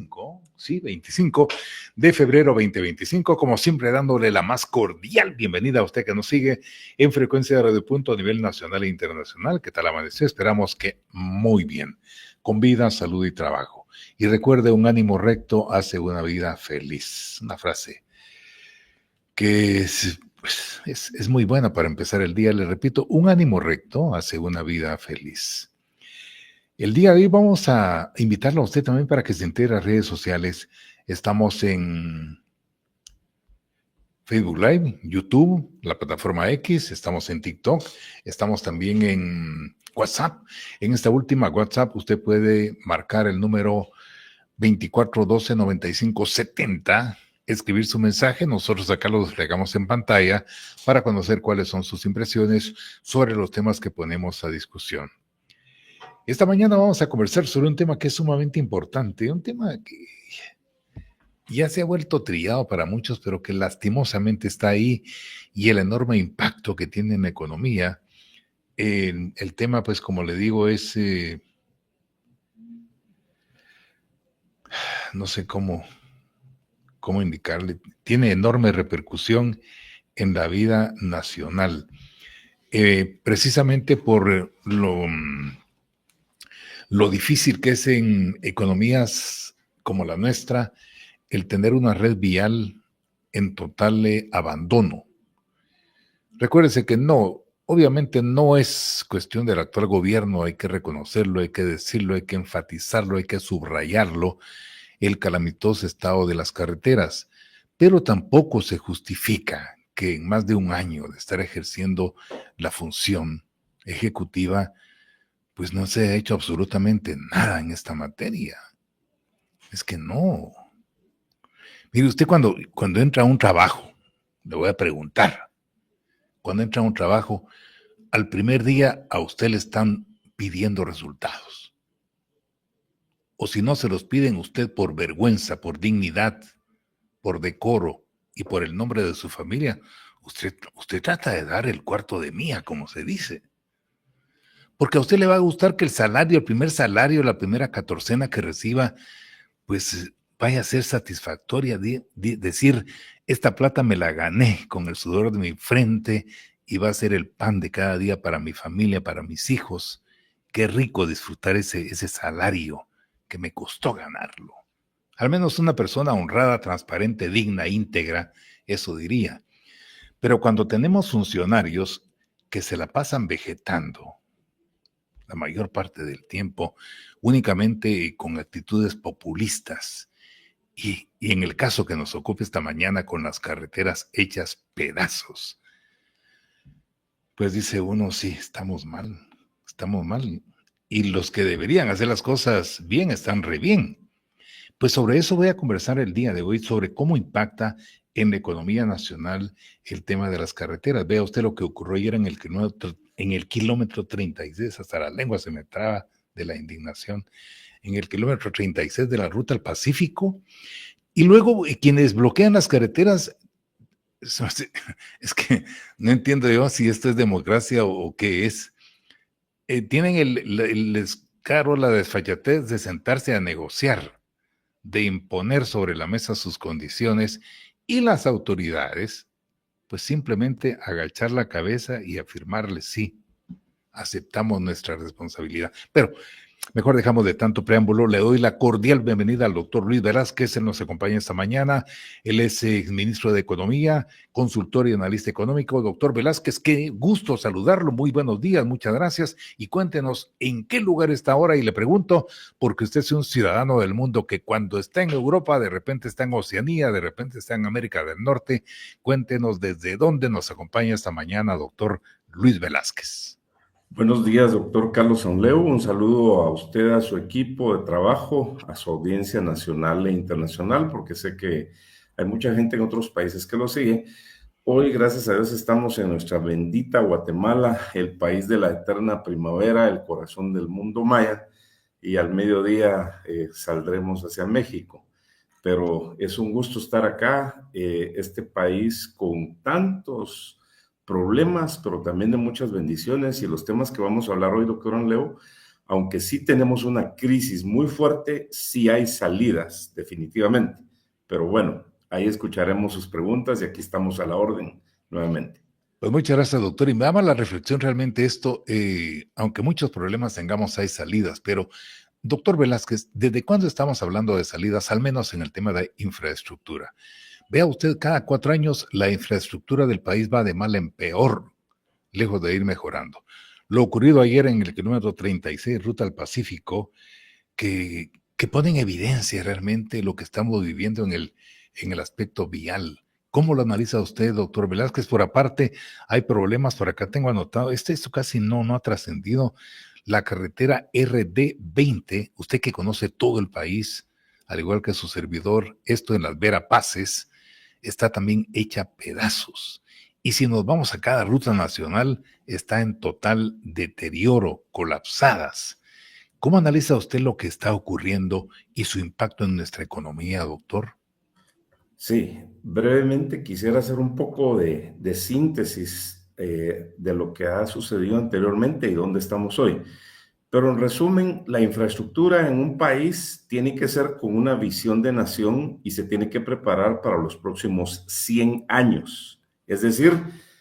25, sí, 25 de febrero 2025, como siempre dándole la más cordial bienvenida a usted que nos sigue en frecuencia de Radio Punto a nivel nacional e internacional. ¿Qué tal amaneció? Esperamos que muy bien, con vida, salud y trabajo. Y recuerde, un ánimo recto hace una vida feliz. Una frase que es muy buena para empezar el día. Le repito, un ánimo recto hace una vida feliz. El día de hoy vamos a invitarlo a usted también para que se entere a redes sociales. Estamos en Facebook Live, YouTube, la plataforma X, estamos en TikTok, estamos también en WhatsApp. En esta última WhatsApp usted puede marcar el número 2412-9570, escribir su mensaje, nosotros acá lo desplegamos en pantalla para conocer cuáles son sus impresiones sobre los temas que ponemos a discusión. Esta mañana vamos a conversar sobre un tema que es sumamente importante, un tema que ya se ha vuelto trillado para muchos, pero que lastimosamente está ahí, y el enorme impacto que tiene en la economía. El tema, pues como le digo, es, no sé cómo indicarle, tiene enorme repercusión en la vida nacional, precisamente por lo difícil que es en economías como la nuestra el tener una red vial en total abandono. Recuérdese que no, obviamente no es cuestión del actual gobierno, hay que reconocerlo, hay que decirlo, hay que enfatizarlo, hay que subrayarlo, el calamitoso estado de las carreteras, pero tampoco se justifica que en más de un año de estar ejerciendo la función ejecutiva, pues no se ha hecho absolutamente nada en esta materia. Es que no. Mire, usted cuando entra a un trabajo, le voy a preguntar, cuando entra a un trabajo, al primer día a usted le están pidiendo resultados. O si no se los piden usted por vergüenza, por dignidad, por decoro y por el nombre de su familia, usted trata de dar el cuarto de mía, como se dice. Porque a usted le va a gustar que el salario, el primer salario, la primera catorcena que reciba, pues vaya a ser satisfactoria, decir, esta plata me la gané con el sudor de mi frente y va a ser el pan de cada día para mi familia, para mis hijos. Qué rico disfrutar ese salario que me costó ganarlo. Al menos una persona honrada, transparente, digna, íntegra, eso diría. Pero cuando tenemos funcionarios que se la pasan vegetando la mayor parte del tiempo, únicamente con actitudes populistas, y en el caso que nos ocupe esta mañana con las carreteras hechas pedazos, pues dice uno, sí, estamos mal. Y los que deberían hacer las cosas bien están re bien. Pues sobre eso voy a conversar el día de hoy, sobre cómo impacta en la economía nacional el tema de las carreteras. Vea usted lo que ocurrió ayer en el kilómetro 36, hasta la lengua se me traba de la indignación, en el kilómetro 36 de la ruta al Pacífico. Y luego quienes bloquean las carreteras, es que no entiendo yo si esto es democracia o qué es. Tienen el descaro, la desfachatez de sentarse a negociar, de imponer sobre la mesa sus condiciones, y las autoridades, pues simplemente agachar la cabeza y afirmarle sí, aceptamos nuestra responsabilidad. Pero mejor dejamos de tanto preámbulo. Le doy la cordial bienvenida al doctor Luis Velázquez. Él nos acompaña esta mañana. Él es exministro de Economía, consultor y analista económico. Doctor Velázquez, qué gusto saludarlo. Muy buenos días, muchas gracias. Y cuéntenos en qué lugar está ahora. Y le pregunto, porque usted es un ciudadano del mundo que cuando está en Europa, de repente está en Oceanía, de repente está en América del Norte. Cuéntenos desde dónde nos acompaña esta mañana, doctor Luis Velázquez. Buenos días, doctor Carlos Onleu. Un saludo a usted, a su equipo de trabajo, a su audiencia nacional e internacional, porque sé que hay mucha gente en otros países que lo sigue. Hoy, gracias a Dios, estamos en nuestra bendita Guatemala, el país de la eterna primavera, el corazón del mundo maya, y al mediodía saldremos hacia México. Pero es un gusto estar acá, este país con tantos problemas, pero también de muchas bendiciones, y los temas que vamos a hablar hoy, doctor Onleu, aunque sí tenemos una crisis muy fuerte, sí hay salidas, definitivamente. Pero bueno, ahí escucharemos sus preguntas y aquí estamos a la orden nuevamente. Pues muchas gracias, doctor. Y me llama la reflexión realmente esto, aunque muchos problemas tengamos, hay salidas, pero doctor Velázquez, ¿desde cuándo estamos hablando de salidas, al menos en el tema de infraestructura? Vea usted, cada 4 años la infraestructura del país va de mal en peor, lejos de ir mejorando. Lo ocurrido ayer en el kilómetro 36, Ruta al Pacífico, que pone en evidencia realmente lo que estamos viviendo en el aspecto vial. ¿Cómo lo analiza usted, doctor Velázquez? Por aparte, hay problemas, por acá tengo anotado, esto casi no ha trascendido, la carretera RD 20, usted que conoce todo el país, al igual que su servidor, esto en las Verapaces, está también hecha pedazos. Y si nos vamos a cada ruta nacional, está en total deterioro, colapsadas. ¿Cómo analiza usted lo que está ocurriendo y su impacto en nuestra economía, doctor? Sí, brevemente quisiera hacer un poco de síntesis de lo que ha sucedido anteriormente y dónde estamos hoy. Pero en resumen, la infraestructura en un país tiene que ser con una visión de nación y se tiene que preparar para los próximos 100 años. Es decir,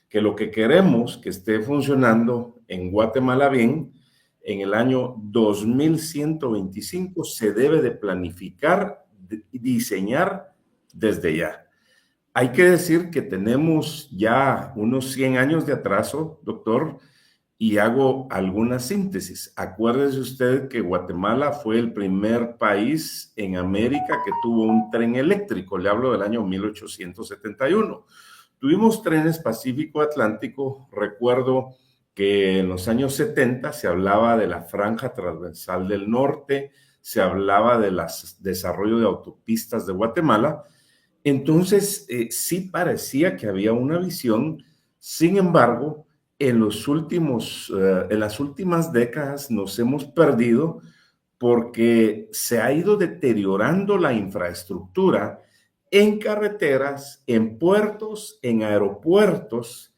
que lo que queremos que esté funcionando en Guatemala bien, en el año 2125 se debe de planificar y diseñar desde ya. Hay que decir que tenemos ya unos 100 años de atraso, doctor, y hago alguna síntesis. Acuérdese usted que Guatemala fue el primer país en América que tuvo un tren eléctrico. Le hablo del año 1871. Tuvimos trenes Pacífico-Atlántico. Recuerdo que en los años 70 se hablaba de la franja transversal del norte, se hablaba del desarrollo de autopistas de Guatemala. Entonces, sí parecía que había una visión. Sin embargo, en las últimas décadas nos hemos perdido porque se ha ido deteriorando la infraestructura en carreteras, en puertos, en aeropuertos,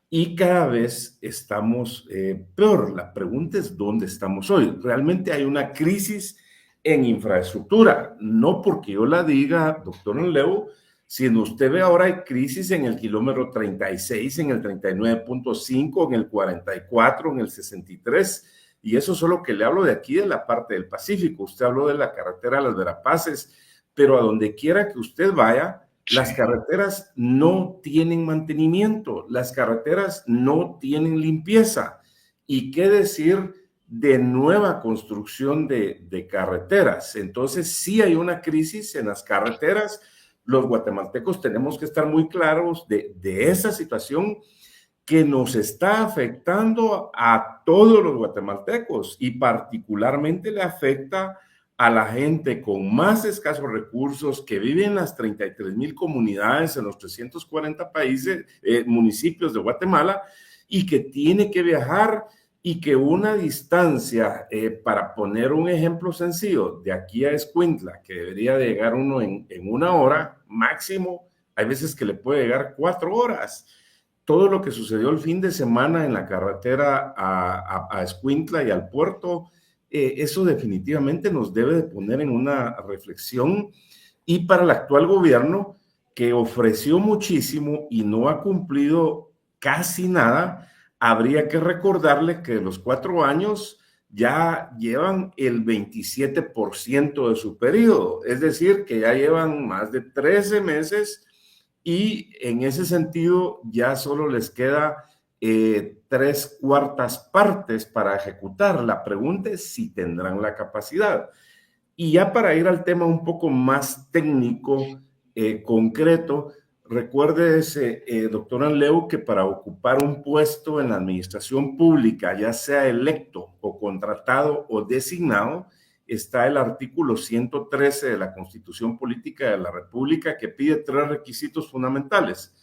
y cada vez estamos peor. La pregunta es dónde estamos hoy. Realmente hay una crisis en infraestructura, no porque yo la diga, doctor Leo, sino usted ve ahora hay crisis en el kilómetro 36, en el 39.5, en el 44, en el 63, y eso solo que le hablo de aquí, de la parte del Pacífico. Usted habló de la carretera de las Verapaces, pero a donde quiera que usted vaya, las carreteras no tienen mantenimiento, las carreteras no tienen limpieza. ¿Y qué decir de nueva construcción de carreteras? Entonces, sí hay una crisis en las carreteras. Los guatemaltecos tenemos que estar muy claros de esa situación que nos está afectando a todos los guatemaltecos y particularmente le afecta a la gente con más escasos recursos que vive en las 33,000 comunidades en los 340 países, municipios de Guatemala, y que tiene que viajar, y que una distancia, para poner un ejemplo sencillo, de aquí a Escuintla, que debería de llegar uno en una hora máximo, hay veces que le puede llegar 4 horas. Todo lo que sucedió el fin de semana en la carretera a Escuintla y al puerto, eso definitivamente nos debe de poner en una reflexión. Y para el actual gobierno, que ofreció muchísimo y no ha cumplido casi nada, habría que recordarle que los 4 años ya llevan el 27% de su periodo, es decir, que ya llevan más de 13 meses y en ese sentido ya solo les queda 3/4 partes para ejecutar. La pregunta es si tendrán la capacidad. Y ya para ir al tema un poco más técnico, concreto, recuérdese, doctor Anleu, que para ocupar un puesto en la administración pública, ya sea electo o contratado o designado, está el artículo 113 de la Constitución Política de la República, que pide 3 requisitos fundamentales: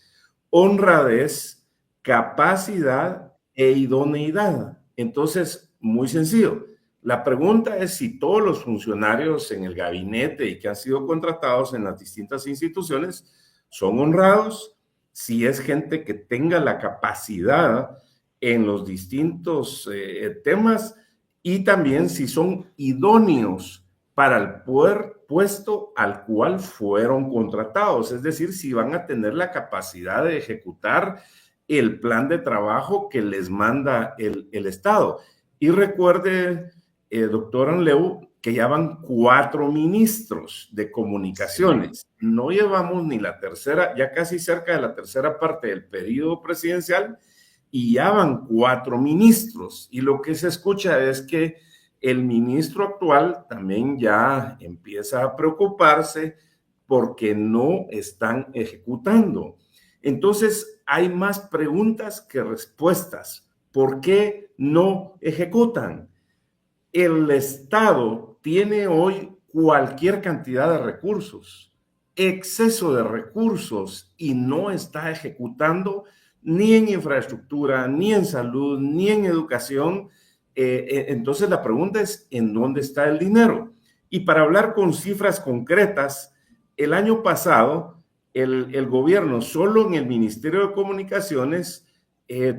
honradez, capacidad e idoneidad. Entonces, muy sencillo. La pregunta es si todos los funcionarios en el gabinete y que han sido contratados en las distintas instituciones son honrados, si es gente que tenga la capacidad en los distintos temas, y también si son idóneos para el puesto al cual fueron contratados, es decir, si van a tener la capacidad de ejecutar el plan de trabajo que les manda el Estado. Y recuerde, doctor Anleu, que ya van 4 ministros de comunicaciones. Sí. No llevamos ni la tercera, ya casi cerca de la tercera parte del periodo presidencial, y ya van 4 ministros. Y lo que se escucha es que el ministro actual también ya empieza a preocuparse porque no están ejecutando. Entonces, hay más preguntas que respuestas. ¿Por qué no ejecutan? El Estado tiene hoy cualquier cantidad de recursos, exceso de recursos, y no está ejecutando ni en infraestructura, ni en salud, ni en educación. Entonces la pregunta es, ¿en dónde está el dinero? Y para hablar con cifras concretas, el año pasado, el gobierno solo en el Ministerio de Comunicaciones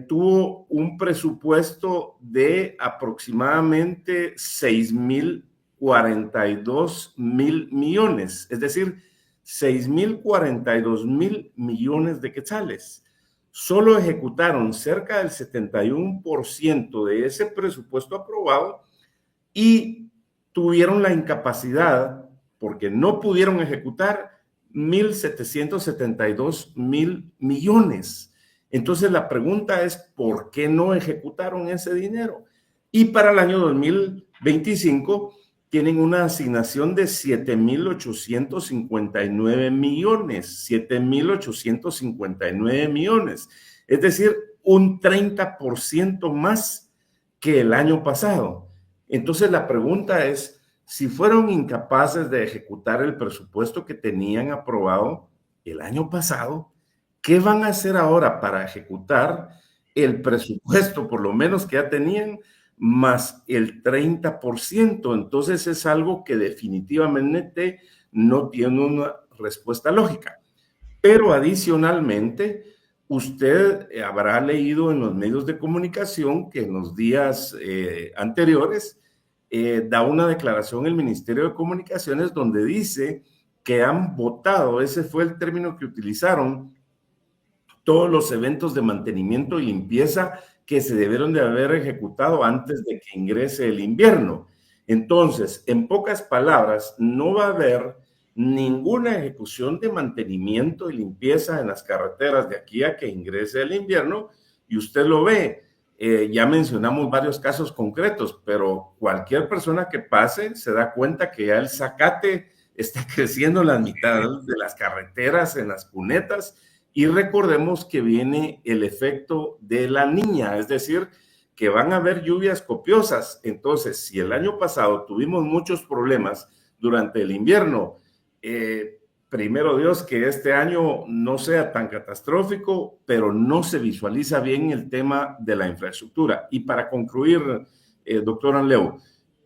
tuvo un presupuesto de aproximadamente 6,042,000 millones, es decir, 6,042,000 millones de quetzales. Solo ejecutaron cerca del 71% de ese presupuesto aprobado y tuvieron la incapacidad, porque no pudieron ejecutar, 1,772,000 millones. Entonces la pregunta es, ¿por qué no ejecutaron ese dinero? Y para el año 2025 tienen una asignación de 7,859 millones, 7,859 millones, es decir, un 30% más que el año pasado. Entonces la pregunta es, si fueron incapaces de ejecutar el presupuesto que tenían aprobado el año pasado, ¿qué van a hacer ahora para ejecutar el presupuesto, por lo menos que ya tenían, más el 30%? Entonces es algo que definitivamente no tiene una respuesta lógica. Pero adicionalmente, usted habrá leído en los medios de comunicación que en los días anteriores da una declaración el Ministerio de Comunicaciones donde dice que han votado, ese fue el término que utilizaron, todos los eventos de mantenimiento y limpieza que se debieron de haber ejecutado antes de que ingrese el invierno. Entonces, en pocas palabras, no va a haber ninguna ejecución de mantenimiento y limpieza en las carreteras de aquí a que ingrese el invierno, y usted lo ve. Ya mencionamos varios casos concretos, pero cualquier persona que pase se da cuenta que ya el zacate está creciendo en la mitad de las carreteras, en las cunetas, y recordemos que viene el efecto de la niña, es decir, que van a haber lluvias copiosas. Entonces, si el año pasado tuvimos muchos problemas durante el invierno, primero Dios que este año no sea tan catastrófico, pero no se visualiza bien el tema de la infraestructura. Y para concluir, doctor Anleu,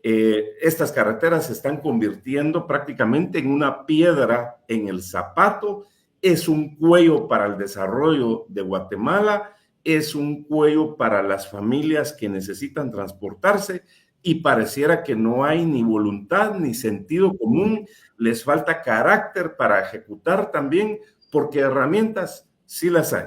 estas carreteras se están convirtiendo prácticamente en una piedra en el zapato. Es un cuello para el desarrollo de Guatemala, es un cuello para las familias que necesitan transportarse, y pareciera que no hay ni voluntad ni sentido común, les falta carácter para ejecutar también, porque herramientas sí las hay.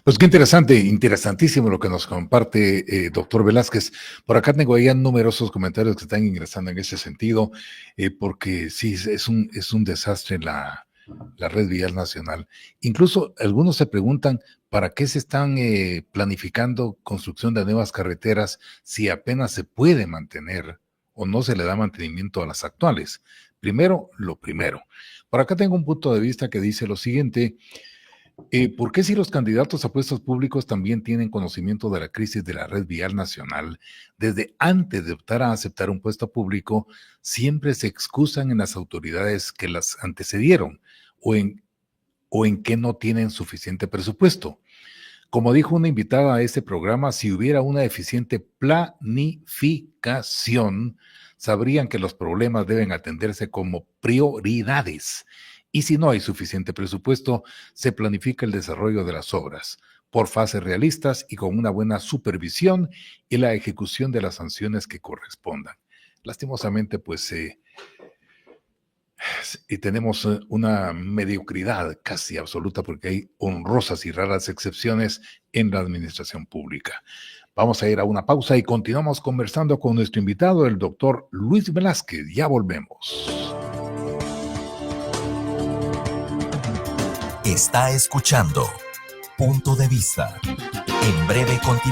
Pues qué interesante, interesantísimo lo que nos comparte doctor Velázquez. Por acá tengo ya numerosos comentarios que están ingresando en ese sentido, porque sí, es un desastre la red vial nacional. Incluso algunos se preguntan para qué se están planificando construcción de nuevas carreteras si apenas se puede mantener o no se le da mantenimiento a las actuales. Primero, lo primero. Por acá tengo un punto de vista que dice lo siguiente. ¿Por qué si los candidatos a puestos públicos también tienen conocimiento de la crisis de la red vial nacional, desde antes de optar a aceptar un puesto público, siempre se excusan en las autoridades que las antecedieron o en que no tienen suficiente presupuesto? Como dijo una invitada a este programa, si hubiera una eficiente planificación, sabrían que los problemas deben atenderse como prioridades. Y si no hay suficiente presupuesto, se planifica el desarrollo de las obras. por fases realistas y con una buena supervisión y la ejecución de las sanciones que correspondan. Lastimosamente, pues, y tenemos una mediocridad casi absoluta porque hay honrosas y raras excepciones en la administración pública. Vamos a ir a una pausa y continuamos conversando con nuestro invitado, el doctor Luis Velázquez. Ya volvemos. Está escuchando Punto de Vista. En breve continuamos.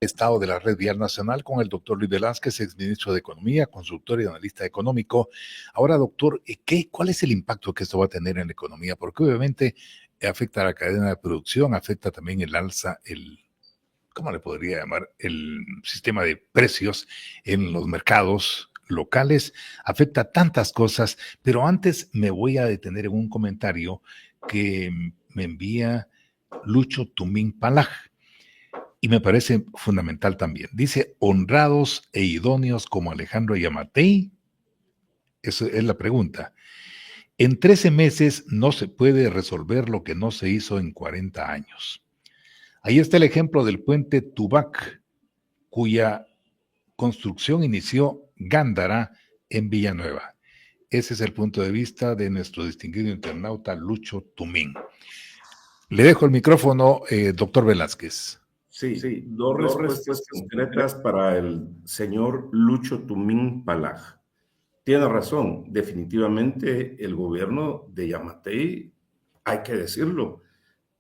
Estado de la Red Vial Nacional con el doctor Luis Velázquez, exministro de Economía, consultor y analista económico. Ahora, doctor, ¿cuál es el impacto que esto va a tener en la economía? Porque obviamente afecta a la cadena de producción, afecta también el alza, ¿cómo le podría llamar? El sistema de precios en los mercados locales, afecta tantas cosas, pero antes me voy a detener en un comentario que me envía Lucho Tumín Palaj. Y me parece fundamental también. Dice, honrados e idóneos como Alejandro Yamatei. Esa es la pregunta. En 13 meses no se puede resolver lo que no se hizo en 40 años. Ahí está el ejemplo del puente Tubac, cuya construcción inició Gándara en Villanueva. Ese es el punto de vista de nuestro distinguido internauta Lucho Tumín. Le dejo el micrófono, doctor Velázquez. Sí, dos respuestas concretas para el señor Lucho Tumín Palaj. Tiene razón, definitivamente el gobierno de Yamatei, hay que decirlo,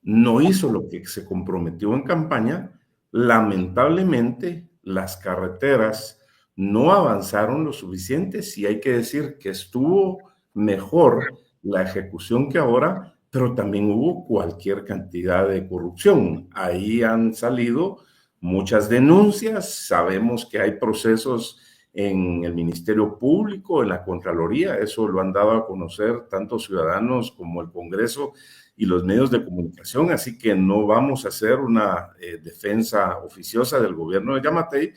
no hizo lo que se comprometió en campaña. Lamentablemente, las carreteras no avanzaron lo suficiente, y hay que decir que estuvo mejor la ejecución que ahora, pero también hubo cualquier cantidad de corrupción. Ahí han salido muchas denuncias, sabemos que hay procesos en el Ministerio Público, en la Contraloría, eso lo han dado a conocer tanto ciudadanos como el Congreso y los medios de comunicación, así que no vamos a hacer una defensa oficiosa del gobierno de Yamatei,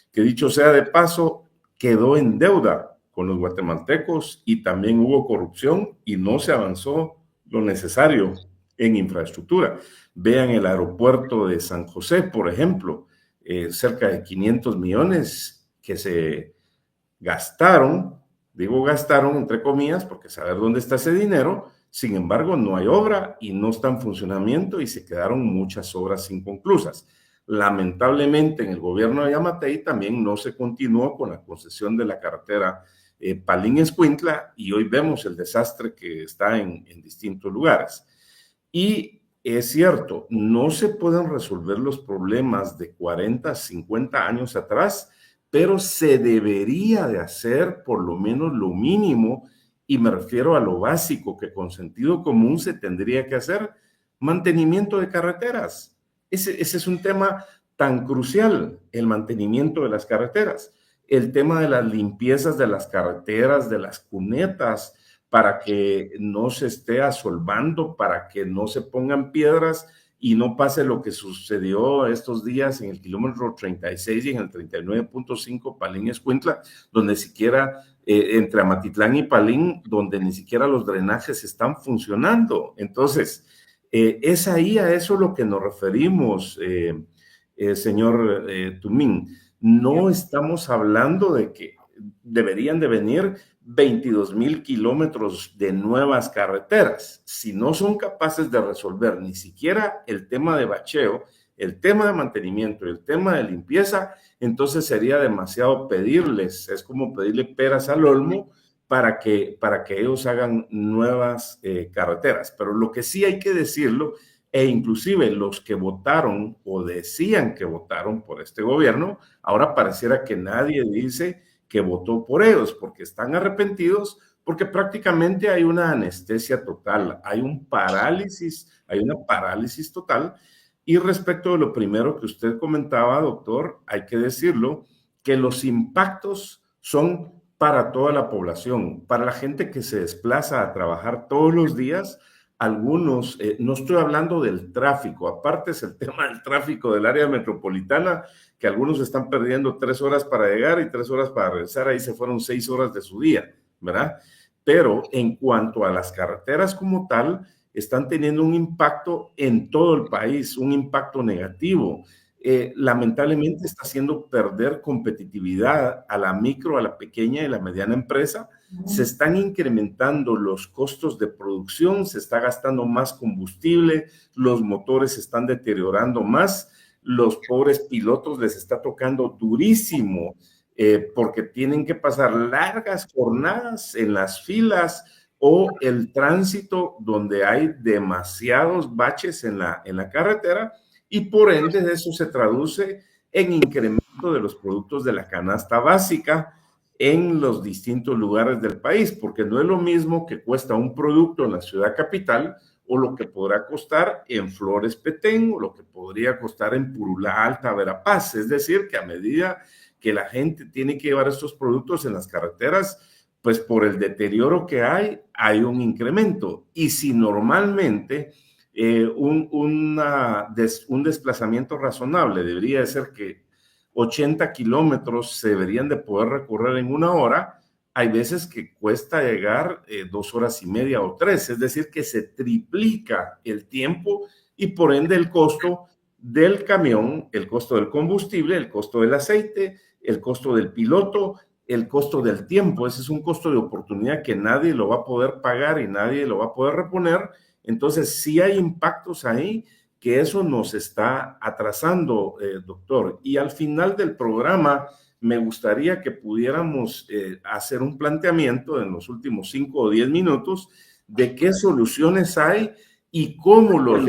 que dicho sea de paso, quedó en deuda con los guatemaltecos y también hubo corrupción y no se avanzó lo necesario en infraestructura. Vean el aeropuerto de San José, por ejemplo, cerca de 500 millones que se gastaron, digo gastaron entre comillas, porque saber dónde está ese dinero. Sin embargo, no hay obra y no está en funcionamiento y se quedaron muchas obras inconclusas. Lamentablemente, en el gobierno de Yamatei también no se continuó con la concesión de la carretera Palín-Escuintla y hoy vemos el desastre que está en distintos lugares. Y es cierto, no se pueden resolver los problemas de 40, 50 años atrás, pero se debería de hacer por lo menos lo mínimo, y me refiero a lo básico que con sentido común se tendría que hacer: mantenimiento de carreteras. Ese es un tema tan crucial, el mantenimiento de las carreteras, el tema de las limpiezas de las carreteras, de las cunetas, para que no se esté asolvando, para que no se pongan piedras y no pase lo que sucedió estos días en el kilómetro 36 y en el 39.5 Palín-Escuintla, donde siquiera entre Amatitlán y Palín, donde ni siquiera los drenajes están funcionando. Entonces, es ahí a eso lo que nos referimos, señor Tumín. No estamos hablando de que deberían de venir 22,000 kilómetros de nuevas carreteras. Si no son capaces de resolver ni siquiera el tema de bacheo, el tema de mantenimiento y el tema de limpieza, entonces sería demasiado pedirles. Es como pedirle peras al olmo para que ellos hagan nuevas carreteras. Pero lo que sí hay que decirlo, e inclusive los que votaron o decían que votaron por este gobierno, ahora pareciera que nadie dice que votó por ellos, porque están arrepentidos, porque prácticamente hay una anestesia total, hay una parálisis total, Y respecto de lo primero que usted comentaba, doctor, hay que decirlo, que los impactos son para toda la población, para la gente que se desplaza a trabajar todos los días. Algunos, no estoy hablando del tráfico, aparte es el tema del tráfico del área metropolitana, que algunos están perdiendo 3 horas para llegar y 3 horas para regresar, ahí se fueron 6 horas de su día, ¿verdad? Pero en cuanto a las carreteras como tal, están teniendo un impacto en todo el país, un impacto negativo. Lamentablemente está haciendo perder competitividad a la micro, a la pequeña y la mediana empresa. Se están incrementando los costos de producción, se está gastando más combustible, los motores se están deteriorando más, los pobres pilotos les está tocando durísimo porque tienen que pasar largas jornadas en las filas o el tránsito donde hay demasiados baches en la carretera, y por ende eso se traduce en incremento de los productos de la canasta básica en los distintos lugares del país, porque no es lo mismo que cuesta un producto en la ciudad capital o lo que podrá costar en Flores Petén o lo que podría costar en Purulá Alta, Verapaz. Es decir, que a medida que la gente tiene que llevar estos productos en las carreteras, pues por el deterioro que hay un incremento. Y si normalmente un desplazamiento razonable debería de ser que 80 kilómetros se deberían de poder recorrer en 1 hora, hay veces que cuesta llegar 2 horas y media o 3, es decir, que se triplica el tiempo y por ende el costo del camión, el costo del combustible, el costo del aceite, el costo del piloto, el costo del tiempo. Ese es un costo de oportunidad que nadie lo va a poder pagar y nadie lo va a poder reponer. Entonces, sí hay impactos ahí que eso nos está atrasando, doctor. Y al final del programa, me gustaría que pudiéramos hacer un planteamiento en los últimos 5 o 10 minutos de qué soluciones hay y cómo los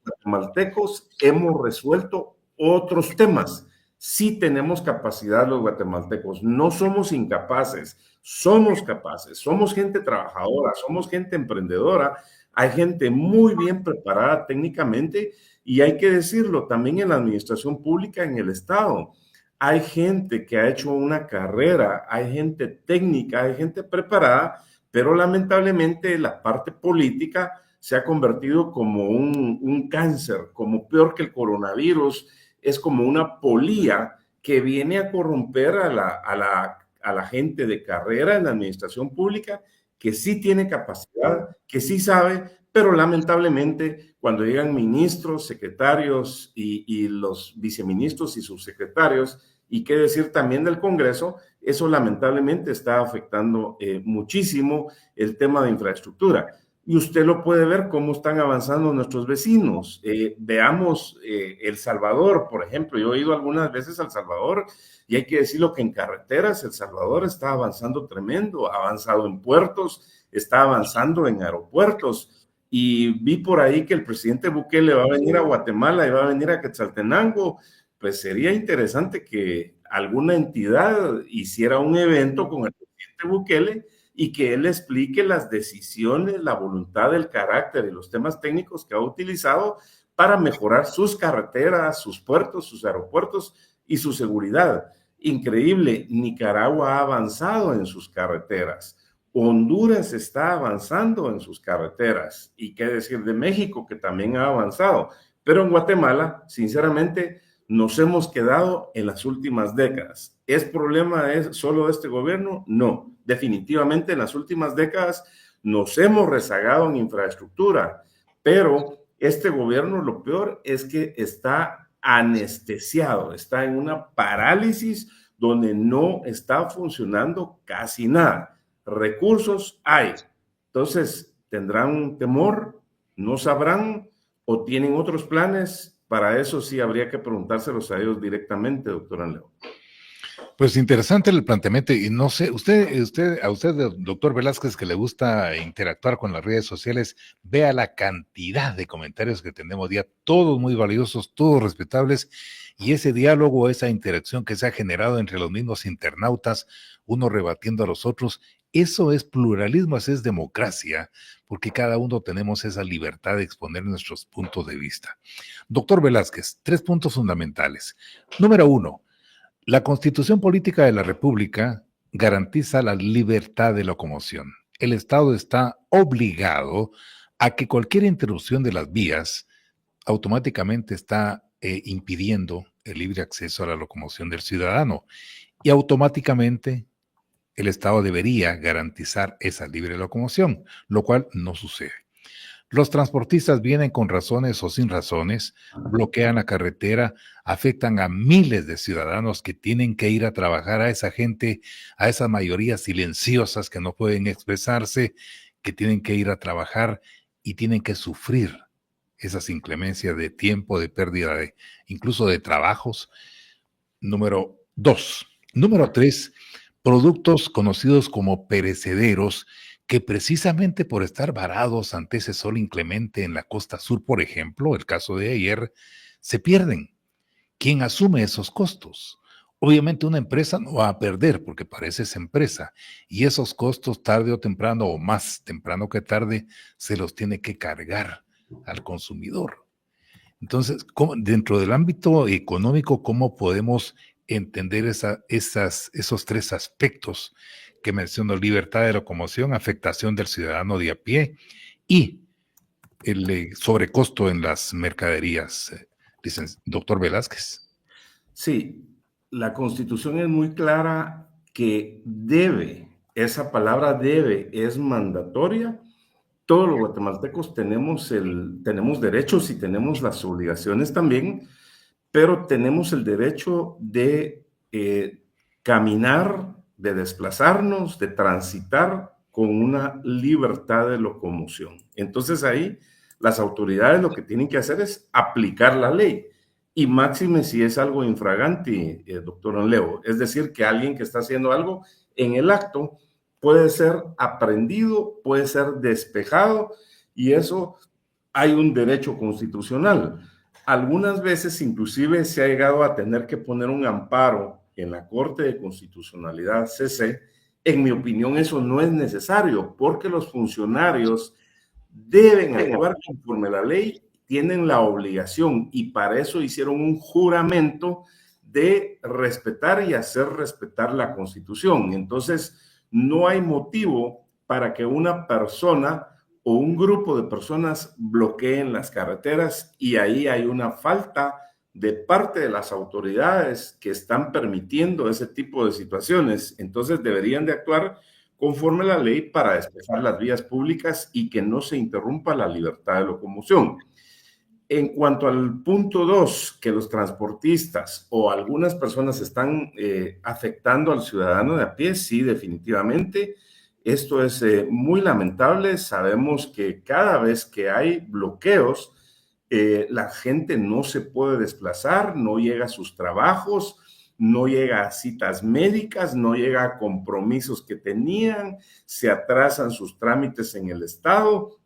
guatemaltecos hemos resuelto otros temas. Sí tenemos capacidad los guatemaltecos, no somos incapaces, somos capaces, somos gente trabajadora, somos gente emprendedora, hay gente muy bien preparada técnicamente y hay que decirlo también en la administración pública, en el Estado. Hay gente que ha hecho una carrera, hay gente técnica, hay gente preparada, pero lamentablemente la parte política se ha convertido como un cáncer, como peor que el coronavirus, es como una polía que viene a corromper a la gente de carrera en la administración pública, que sí tiene capacidad, que sí sabe, pero lamentablemente cuando llegan ministros, secretarios y los viceministros y subsecretarios, y qué decir también del Congreso, eso lamentablemente está afectando muchísimo el tema de infraestructura. Y usted lo puede ver cómo están avanzando nuestros vecinos. Veamos El Salvador, por ejemplo. Yo he ido algunas veces a El Salvador y hay que decirlo que en carreteras El Salvador está avanzando tremendo, ha avanzado en puertos, está avanzando en aeropuertos. Y vi por ahí que el presidente Bukele va a venir a Guatemala y va a venir a Quetzaltenango. Pues sería interesante que alguna entidad hiciera un evento con el presidente Bukele y que él explique las decisiones, la voluntad, el carácter y los temas técnicos que ha utilizado para mejorar sus carreteras, sus puertos, sus aeropuertos y su seguridad. Increíble, Nicaragua ha avanzado en sus carreteras, Honduras está avanzando en sus carreteras, y qué decir de México, que también ha avanzado, pero en Guatemala, sinceramente, nos hemos quedado en las últimas décadas. ¿Es problema solo de este gobierno? No, definitivamente en las últimas décadas nos hemos rezagado en infraestructura, pero este gobierno lo peor es que está anestesiado, está en una parálisis donde no está funcionando casi nada. Recursos hay, entonces tendrán temor, no sabrán o tienen otros planes. Para eso sí habría que preguntárselos a ellos directamente, doctor Anleo. Pues interesante el planteamiento, y no sé, a usted, doctor Velázquez, que le gusta interactuar con las redes sociales, vea la cantidad de comentarios que tenemos día, todos muy valiosos, todos respetables, y ese diálogo, esa interacción que se ha generado entre los mismos internautas, uno rebatiendo a los otros, Eso es pluralismo, eso es democracia, porque cada uno tenemos esa libertad de exponer nuestros puntos de vista. Doctor Velázquez, 3 puntos fundamentales. Número 1, la Constitución Política de la República garantiza la libertad de locomoción. El Estado está obligado a que cualquier interrupción de las vías automáticamente está impidiendo el libre acceso a la locomoción del ciudadano y automáticamente el Estado debería garantizar esa libre locomoción, lo cual no sucede. Los transportistas vienen con razones o sin razones, bloquean la carretera, afectan a miles de ciudadanos que tienen que ir a trabajar, a esa gente, a esas mayorías silenciosas que no pueden expresarse, que tienen que ir a trabajar y tienen que sufrir esas inclemencias de tiempo, de pérdida de incluso de trabajos. Número 2. Número 3, productos conocidos como perecederos que precisamente por estar varados ante ese sol inclemente en la costa sur, por ejemplo, el caso de ayer, se pierden. ¿Quién asume esos costos? Obviamente una empresa no va a perder porque parece esa empresa y esos costos tarde o temprano o más temprano que tarde se los tiene que cargar al consumidor. Entonces, dentro del ámbito económico, ¿cómo podemos entender esos 3 aspectos que menciono? Libertad de locomoción, afectación del ciudadano de a pie y el sobrecosto en las mercaderías. Doctor Velázquez. Sí, la Constitución es muy clara que debe, esa palabra debe es mandatoria. Todos los guatemaltecos tenemos derechos y tenemos las obligaciones también, pero tenemos el derecho de caminar, de desplazarnos, de transitar con una libertad de locomoción. Entonces ahí las autoridades lo que tienen que hacer es aplicar la ley. Y máxime si es algo infragante, doctor Leo. Es decir, que alguien que está haciendo algo en el acto puede ser aprendido, puede ser despejado, y eso hay un derecho constitucional. Algunas veces inclusive se ha llegado a tener que poner un amparo en la Corte de Constitucionalidad CC. En mi opinión eso no es necesario porque los funcionarios deben actuar conforme la ley, tienen la obligación y para eso hicieron un juramento de respetar y hacer respetar la Constitución. Entonces, no hay motivo para que una persona o un grupo de personas bloqueen las carreteras y ahí hay una falta de parte de las autoridades que están permitiendo ese tipo de situaciones. Entonces, deberían de actuar conforme a la ley para despejar las vías públicas y que no se interrumpa la libertad de locomoción. En cuanto al punto 2, que los transportistas o algunas personas están afectando al ciudadano de a pie, sí, definitivamente. Esto es muy lamentable. Sabemos que cada vez que hay bloqueos, la gente no se puede desplazar, no llega a sus trabajos, no llega a citas médicas, no llega a compromisos que tenían, se atrasan sus trámites en el Estado,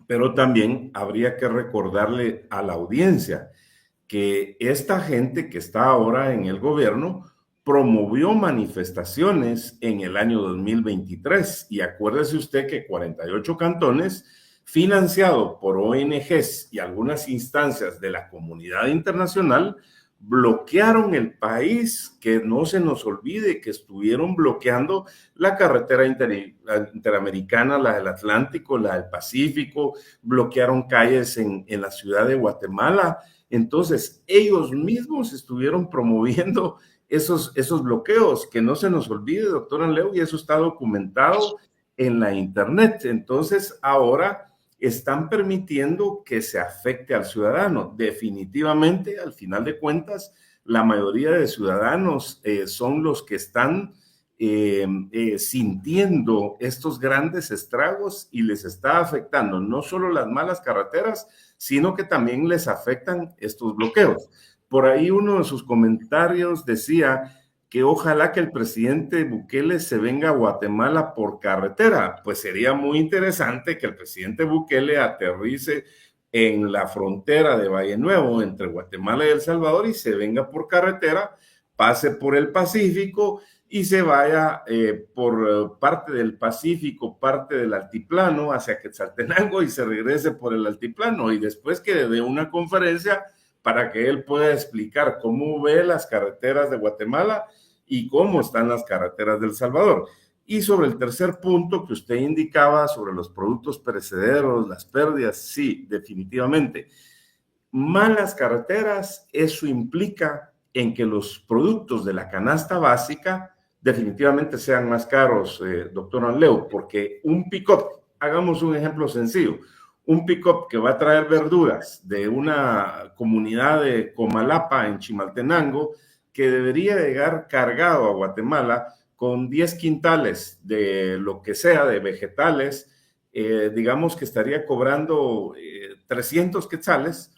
pero también habría que recordarle a la audiencia que esta gente que está ahora en el gobierno promovió manifestaciones en el año 2023 y acuérdese usted que 48 cantones financiado por ONGs y algunas instancias de la comunidad internacional bloquearon el país. Que no se nos olvide que estuvieron bloqueando la carretera interamericana, la del Atlántico, la del Pacífico, bloquearon calles en la ciudad de Guatemala. Entonces, ellos mismos estuvieron promoviendo esos bloqueos. Que no se nos olvide, doctor Leo, y eso está documentado en la internet. Entonces, ahora están permitiendo que se afecte al ciudadano. Definitivamente, al final de cuentas, la mayoría de ciudadanos son los que están sintiendo estos grandes estragos y les está afectando no solo las malas carreteras, sino que también les afectan estos bloqueos. Por ahí uno de sus comentarios decía que ojalá que el presidente Bukele se venga a Guatemala por carretera. Pues sería muy interesante que el presidente Bukele aterrice en la frontera de Valle Nuevo entre Guatemala y El Salvador y se venga por carretera, pase por el Pacífico y se vaya por parte del Pacífico, parte del altiplano hacia Quetzaltenango y se regrese por el altiplano y después que dé una conferencia para que él pueda explicar cómo ve las carreteras de Guatemala y cómo están las carreteras de El Salvador. Y sobre el tercer punto que usted indicaba sobre los productos perecederos, las pérdidas, sí, definitivamente. Malas carreteras, eso implica en que los productos de la canasta básica definitivamente sean más caros, doctor Anleu, porque un pick-up, hagamos un ejemplo sencillo, un pick-up que va a traer verduras de una comunidad de Comalapa en Chimaltenango, que debería llegar cargado a Guatemala con 10 quintales de lo que sea, de vegetales, digamos que estaría cobrando 300 quetzales,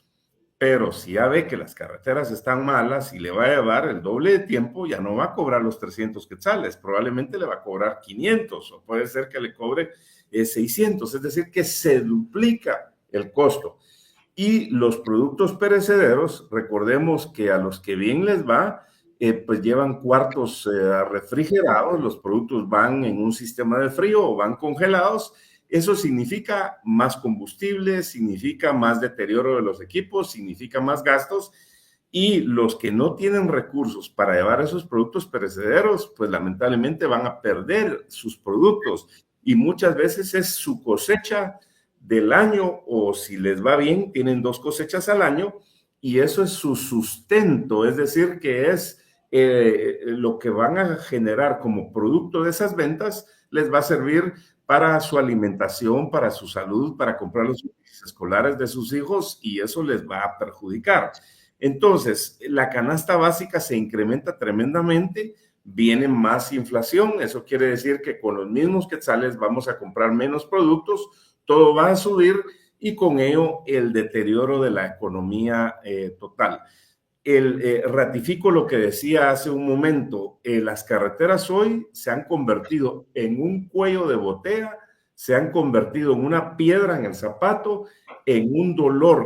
pero si ya ve que las carreteras están malas y le va a llevar el doble de tiempo, ya no va a cobrar los 300 quetzales, probablemente le va a cobrar 500 o puede ser que le cobre 600, es decir, que se duplica el costo. Y los productos perecederos, recordemos que a los que bien les va, pues llevan cuartos refrigerados, los productos van en un sistema de frío o van congelados. Eso significa más combustible, significa más deterioro de los equipos, significa más gastos y los que no tienen recursos para llevar esos productos perecederos, pues lamentablemente van a perder sus productos y muchas veces es su cosecha del año o si les va bien, tienen 2 cosechas al año y eso es su sustento, es decir, que es lo que van a generar como producto de esas ventas, les va a servir para su alimentación, para su salud, para comprar los útiles escolares de sus hijos y eso les va a perjudicar. Entonces, la canasta básica se incrementa tremendamente, viene más inflación, eso quiere decir que con los mismos quetzales vamos a comprar menos productos, todo va a subir y con ello el deterioro de la economía total. Ratifico lo que decía hace un momento, las carreteras hoy se han convertido en un cuello de botella, se han convertido en una piedra en el zapato, en un dolor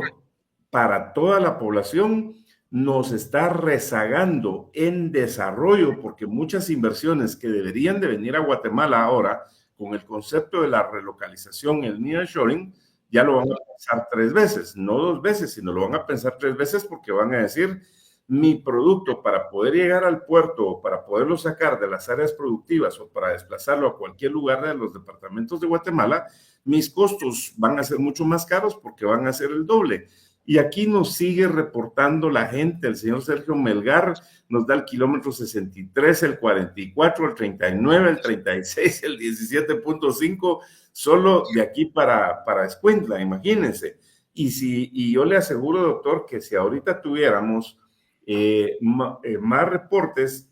para toda la población, nos está rezagando en desarrollo porque muchas inversiones que deberían de venir a Guatemala ahora con el concepto de la relocalización, el nearshoring, ya lo van a pensar 3 veces, no 2 veces, sino lo van a pensar 3 veces porque van a decir, mi producto para poder llegar al puerto o para poderlo sacar de las áreas productivas o para desplazarlo a cualquier lugar de los departamentos de Guatemala, mis costos van a ser mucho más caros porque van a ser el doble. Y aquí nos sigue reportando la gente, el señor Sergio Melgar nos da el kilómetro 63, el 44, el 39, el 36, el 17.5, solo de aquí para Escuintla, imagínense. Y yo le aseguro, doctor, que si ahorita tuviéramos más reportes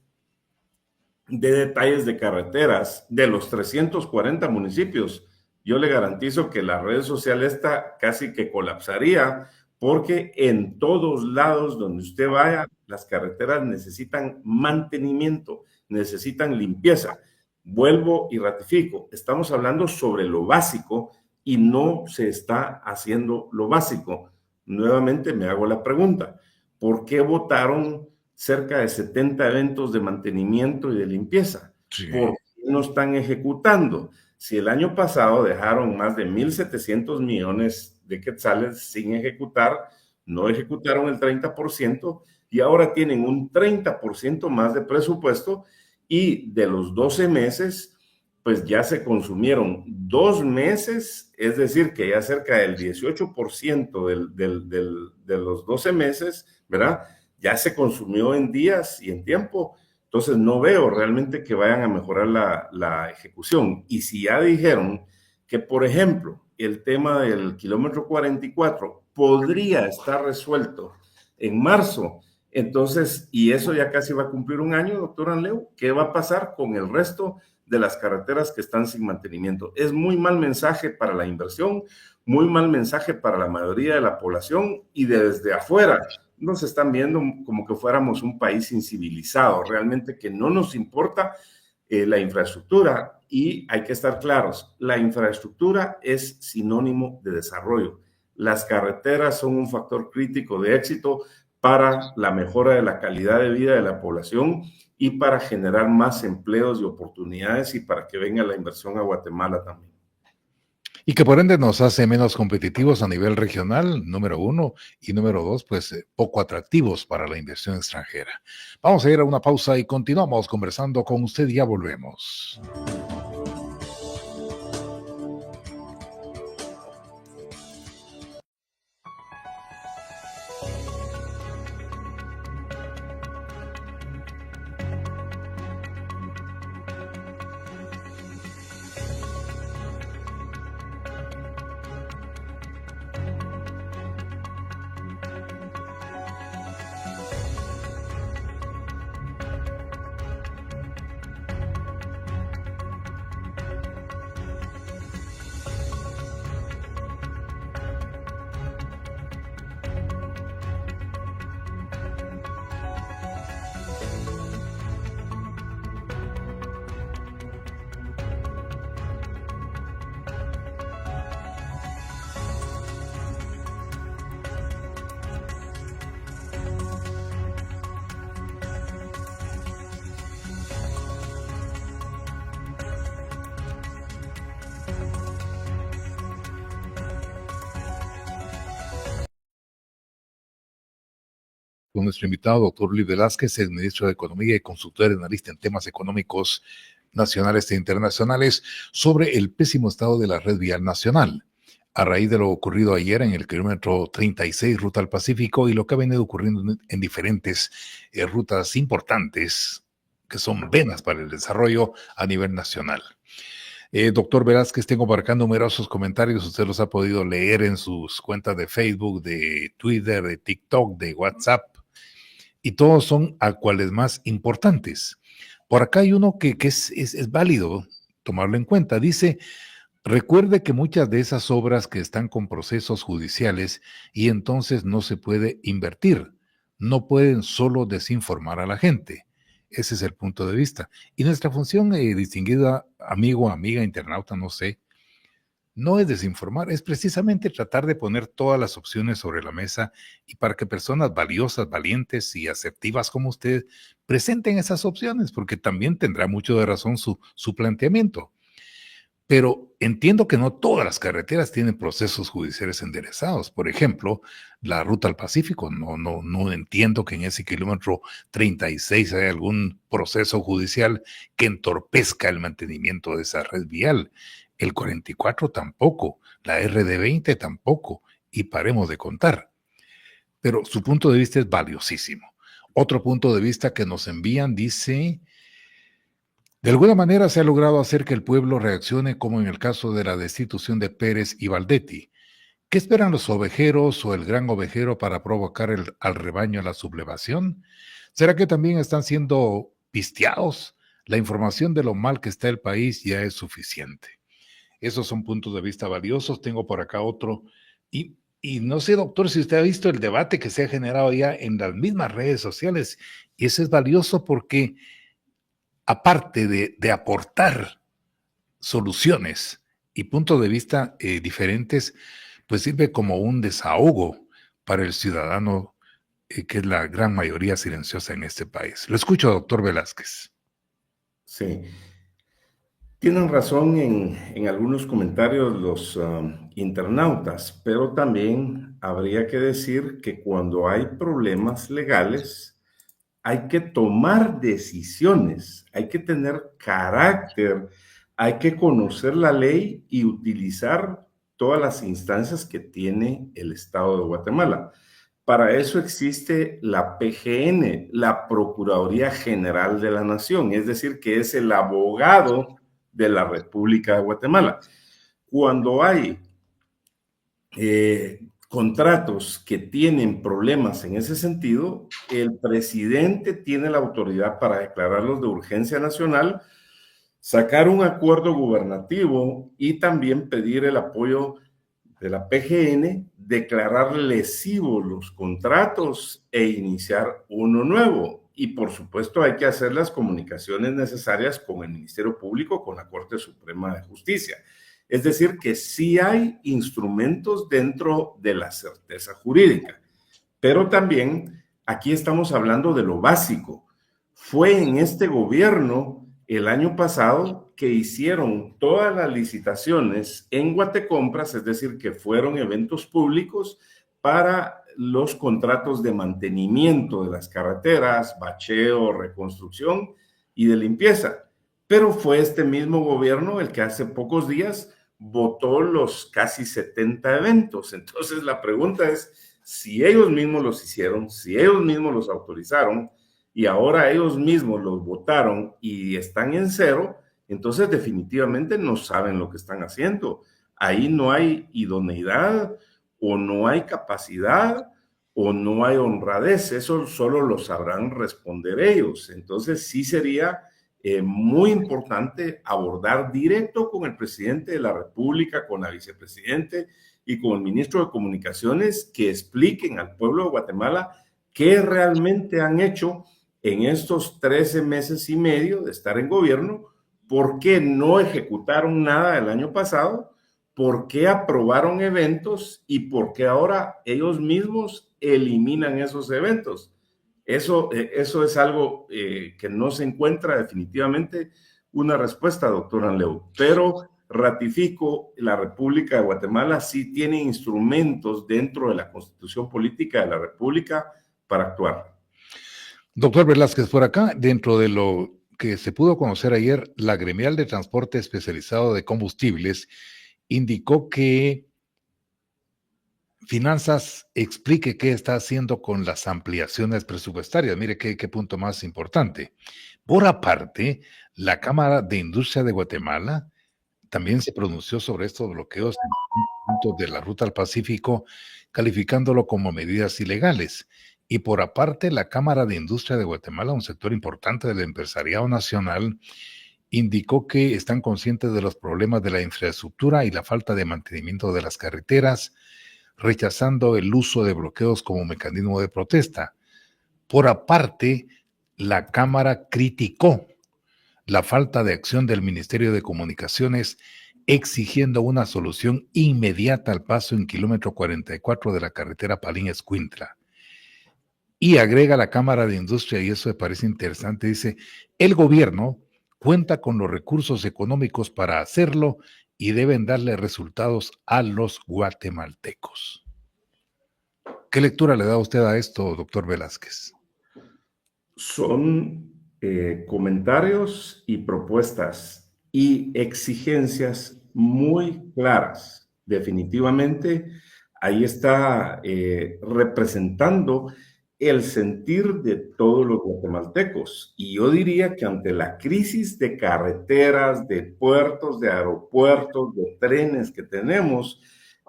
de detalles de carreteras de los 340 municipios, yo le garantizo que la red social esta casi que colapsaría porque en todos lados donde usted vaya, las carreteras necesitan mantenimiento, necesitan limpieza. Vuelvo y ratifico, estamos hablando sobre lo básico y no se está haciendo lo básico. Nuevamente me hago la pregunta, ¿por qué votaron cerca de 70 eventos de mantenimiento y de limpieza? Sí. ¿Por qué no están ejecutando? Si el año pasado dejaron más de 1.700 millones de quetzales sin ejecutar, no ejecutaron el 30% y ahora tienen un 30% más de presupuesto y de los 12 meses, pues ya se consumieron 2 meses, es decir, que ya cerca del 18% de los 12 meses, ¿verdad? Ya se consumió en días y en tiempo. Entonces no veo realmente que vayan a mejorar la ejecución. Y si ya dijeron que, por ejemplo, el tema del kilómetro 44 podría estar resuelto en marzo, entonces, y eso ya casi va a cumplir un año, doctor Anleu, ¿qué va a pasar con el resto de las carreteras que están sin mantenimiento? Es muy mal mensaje para la inversión, muy mal mensaje para la mayoría de la población y desde afuera nos están viendo como que fuéramos un país incivilizado, realmente que no nos importa la infraestructura y hay que estar claros, la infraestructura es sinónimo de desarrollo. Las carreteras son un factor crítico de éxito para la mejora de la calidad de vida de la población y para generar más empleos y oportunidades y para que venga la inversión a Guatemala también. Y que por ende nos hace menos competitivos a nivel regional, número uno, y número dos, pues poco atractivos para la inversión extranjera. Vamos a ir a una pausa y continuamos conversando con usted, ya volvemos. Con nuestro invitado, doctor Luis Velázquez, el ministro de Economía y consultor analista en temas económicos nacionales e internacionales, sobre el pésimo estado de la red vial nacional, a raíz de lo ocurrido ayer en el kilómetro 36, ruta al Pacífico, y lo que ha venido ocurriendo en diferentes rutas importantes, que son venas para el desarrollo a nivel nacional. Doctor Velázquez, tengo por acá numerosos comentarios, usted los ha podido leer en sus cuentas de Facebook, de Twitter, de TikTok, de WhatsApp, y todos son a cuales más importantes. Por acá hay uno que es válido tomarlo en cuenta. Dice, recuerde que muchas de esas obras que están con procesos judiciales y entonces no se puede invertir, no pueden solo desinformar a la gente. Ese es el punto de vista. Y nuestra función, distinguida amigo, amiga, internauta, no sé, no es desinformar, es precisamente tratar de poner todas las opciones sobre la mesa y para que personas valiosas, valientes y asertivas como usted presenten esas opciones, porque también tendrá mucho de razón su planteamiento. Pero entiendo que no todas las carreteras tienen procesos judiciales enderezados. Por ejemplo, la ruta al Pacífico, no entiendo que en ese kilómetro 36 haya algún proceso judicial que entorpezca el mantenimiento de esa red vial. El 44 tampoco, la RD20 tampoco, y paremos de contar. Pero su punto de vista es valiosísimo. Otro punto de vista que nos envían dice, de alguna manera se ha logrado hacer que el pueblo reaccione como en el caso de la destitución de Pérez y Valdetti. ¿Qué esperan los ovejeros o el gran ovejero para provocar al rebaño a la sublevación? ¿Será que también están siendo pisteados? La información de lo mal que está el país ya es suficiente. Esos son puntos de vista valiosos. Tengo por acá otro. Y no sé, doctor, si usted ha visto el debate que se ha generado ya en las mismas redes sociales. Y eso es valioso porque, aparte de aportar soluciones y puntos de vista diferentes, pues sirve como un desahogo para el ciudadano, que es la gran mayoría silenciosa en este país. Lo escucho, doctor Velázquez. Sí. Tienen razón en algunos comentarios los internautas, pero también habría que decir que cuando hay problemas legales hay que tomar decisiones, hay que tener carácter, hay que conocer la ley y utilizar todas las instancias que tiene el Estado de Guatemala. Para eso existe la PGN, la Procuraduría General de la Nación, es decir, que es el abogado de la República de Guatemala. Cuando hay contratos que tienen problemas en ese sentido, el presidente tiene la autoridad para declararlos de urgencia nacional, sacar un acuerdo gubernativo y también pedir el apoyo de la PGN, declarar lesivos los contratos e iniciar uno nuevo. Y por supuesto hay que hacer las comunicaciones necesarias con el Ministerio Público, con la Corte Suprema de Justicia. Es decir, que sí hay instrumentos dentro de la certeza jurídica, pero también aquí estamos hablando de lo básico. Fue en este gobierno el año pasado que hicieron todas las licitaciones en Guatecompras, es decir, que fueron eventos públicos para los contratos de mantenimiento de las carreteras, bacheo, reconstrucción y de limpieza. Pero fue este mismo gobierno el que hace pocos días votó los casi 70 eventos. Entonces la pregunta es, si ellos mismos los hicieron, si ellos mismos los autorizaron y ahora ellos mismos los votaron y están en cero, entonces definitivamente no saben lo que están haciendo. Ahí no hay idoneidad o no hay capacidad o no hay honradez. Eso solo lo sabrán responder ellos. Entonces sí sería muy importante abordar directo con el presidente de la República, con la vicepresidente y con el ministro de Comunicaciones, que expliquen al pueblo de Guatemala qué realmente han hecho en estos 13 meses y medio de estar en gobierno, por qué no ejecutaron nada el año pasado, por qué aprobaron eventos y por qué ahora ellos mismos eliminan esos eventos. Eso es algo que no se encuentra definitivamente una respuesta, doctor Anleu, pero ratifico, la República de Guatemala sí tiene instrumentos dentro de la Constitución Política de la República para actuar. Doctor Velázquez, por acá, dentro de lo que se pudo conocer ayer, la Gremial de Transporte Especializado de Combustibles indicó que Finanzas explique qué está haciendo con las ampliaciones presupuestarias. Mire qué punto más importante. Por aparte, la Cámara de Industria de Guatemala también se pronunció sobre estos bloqueos en puntos de la Ruta al Pacífico, calificándolo como medidas ilegales. Y por aparte, la Cámara de Industria de Guatemala, un sector importante del empresariado nacional, indicó que están conscientes de los problemas de la infraestructura y la falta de mantenimiento de las carreteras, rechazando el uso de bloqueos como mecanismo de protesta. Por aparte, la Cámara criticó la falta de acción del Ministerio de Comunicaciones, exigiendo una solución inmediata al paso en kilómetro 44 de la carretera Palín-Escuintla. Y agrega la Cámara de Industria, y eso me parece interesante, dice, el gobierno cuenta con los recursos económicos para hacerlo y deben darle resultados a los guatemaltecos. ¿Qué lectura le da usted a esto, doctor Velázquez? Son comentarios y propuestas y exigencias muy claras. Definitivamente, ahí está representando el sentir de todos los guatemaltecos. Y yo diría que ante la crisis de carreteras, de puertos, de aeropuertos, de trenes que tenemos,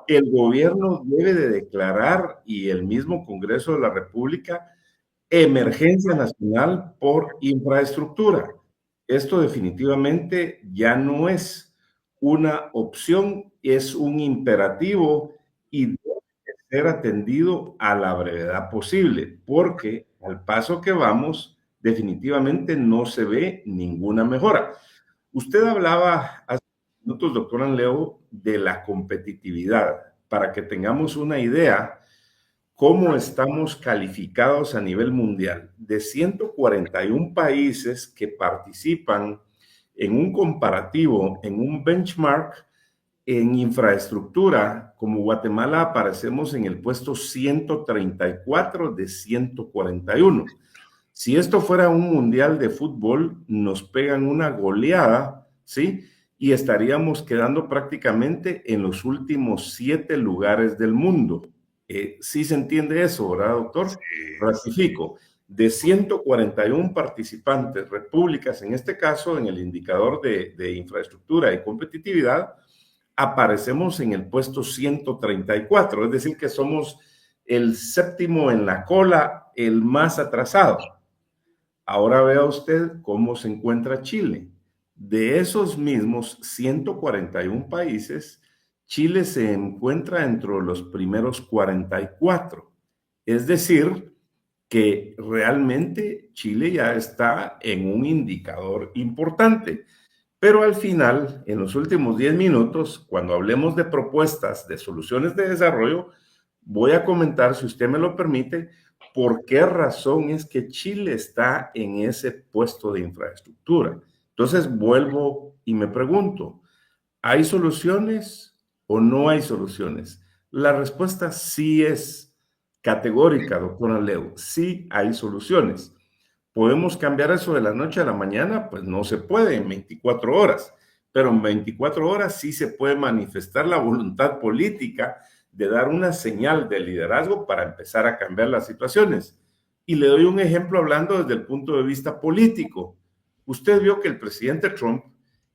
el gobierno debe de declarar, y el mismo Congreso de la República, emergencia nacional por infraestructura. Esto definitivamente ya no es una opción, es un imperativo y ser atendido a la brevedad posible, porque al paso que vamos, definitivamente no se ve ninguna mejora. Usted hablaba hace minutos, doctor Anleu, de la competitividad, para que tengamos una idea cómo estamos calificados a nivel mundial. De 141 países que participan en un comparativo, en un benchmark, en infraestructura, como Guatemala aparecemos en el puesto 134 de 141. Si esto fuera un mundial de fútbol, nos pegan una goleada, ¿sí? Y estaríamos quedando prácticamente en los últimos 7 lugares del mundo. ¿Sí se entiende eso, verdad, doctor? Sí. Ratifico. De 141 participantes, repúblicas, en este caso, en el indicador de infraestructura y competitividad, aparecemos en el puesto 134, es decir, que somos el séptimo en la cola, el más atrasado. Ahora vea usted cómo se encuentra Chile. De esos mismos 141 países, Chile se encuentra entre los primeros 44. Es decir, que realmente Chile ya está en un indicador importante. Pero al final, en los últimos 10 minutos, cuando hablemos de propuestas, de soluciones de desarrollo, voy a comentar, si usted me lo permite, ¿por qué razón es que Chile está en ese puesto de infraestructura? Entonces vuelvo y me pregunto, ¿hay soluciones o no hay soluciones? La respuesta sí es categórica, doctora Leo, sí hay soluciones. ¿Podemos cambiar eso de la noche a la mañana? Pues no se puede en 24 horas, pero en 24 horas sí se puede manifestar la voluntad política de dar una señal de liderazgo para empezar a cambiar las situaciones. Y le doy un ejemplo hablando desde el punto de vista político. Usted vio que el presidente Trump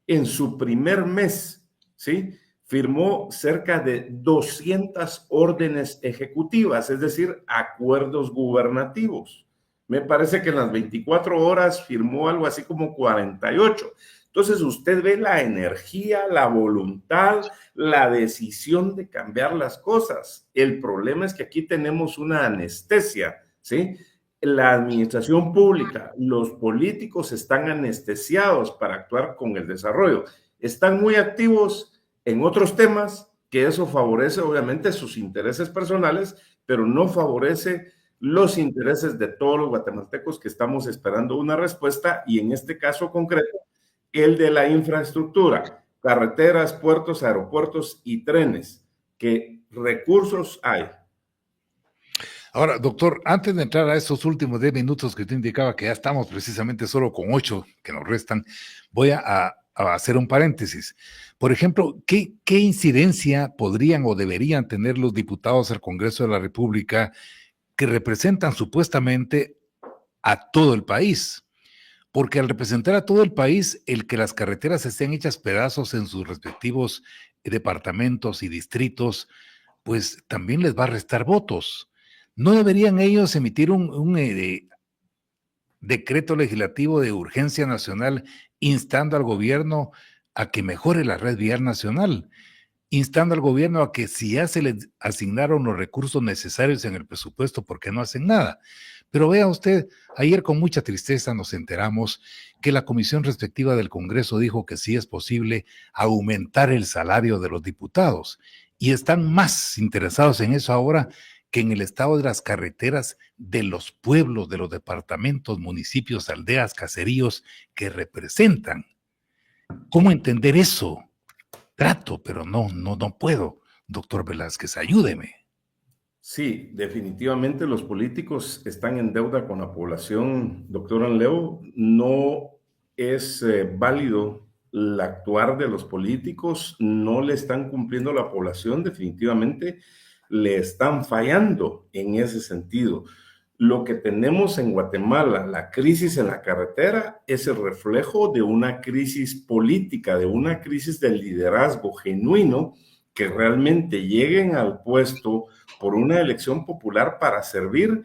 en su primer mes, ¿sí?, firmó cerca de 200 órdenes ejecutivas, es decir, acuerdos gubernativos. Me parece que en las 24 horas firmó algo así como 48. Entonces usted ve la energía, la voluntad, la decisión de cambiar las cosas. El problema es que aquí tenemos una anestesia, ¿sí? La administración pública, los políticos están anestesiados para actuar con el desarrollo. Están muy activos en otros temas, que eso favorece obviamente sus intereses personales, pero no favorece los intereses de todos los guatemaltecos que estamos esperando una respuesta, y en este caso concreto, el de la infraestructura, carreteras, puertos, aeropuertos y trenes. ¿Qué recursos hay? Ahora, doctor, antes de entrar a esos últimos 10 minutos que usted indicaba que ya estamos precisamente solo con 8 que nos restan, voy a hacer un paréntesis. Por ejemplo, ¿qué incidencia podrían o deberían tener los diputados al Congreso de la República que representan supuestamente a todo el país? Porque al representar a todo el país, el que las carreteras estén hechas pedazos en sus respectivos departamentos y distritos, pues también les va a restar votos. ¿No deberían ellos emitir un decreto legislativo de urgencia nacional instando al gobierno a que mejore la red vial nacional? Instando al gobierno a que si ya se les asignaron los recursos necesarios en el presupuesto, ¿por qué no hacen nada? Pero vea usted, ayer con mucha tristeza nos enteramos que la comisión respectiva del Congreso dijo que sí es posible aumentar el salario de los diputados y están más interesados en eso ahora que en el estado de las carreteras de los pueblos, de los departamentos, municipios, aldeas, caseríos que representan. ¿Cómo entender eso? Trato, pero no puedo. Doctor Velázquez, ayúdeme. Sí, definitivamente los políticos están en deuda con la población, doctor Anleo. No es válido el actuar de los políticos, no le están cumpliendo a la población, definitivamente le están fallando en ese sentido. Lo que tenemos en Guatemala, la crisis en la carretera, es el reflejo de una crisis política, de una crisis de liderazgo genuino, que realmente lleguen al puesto por una elección popular para servir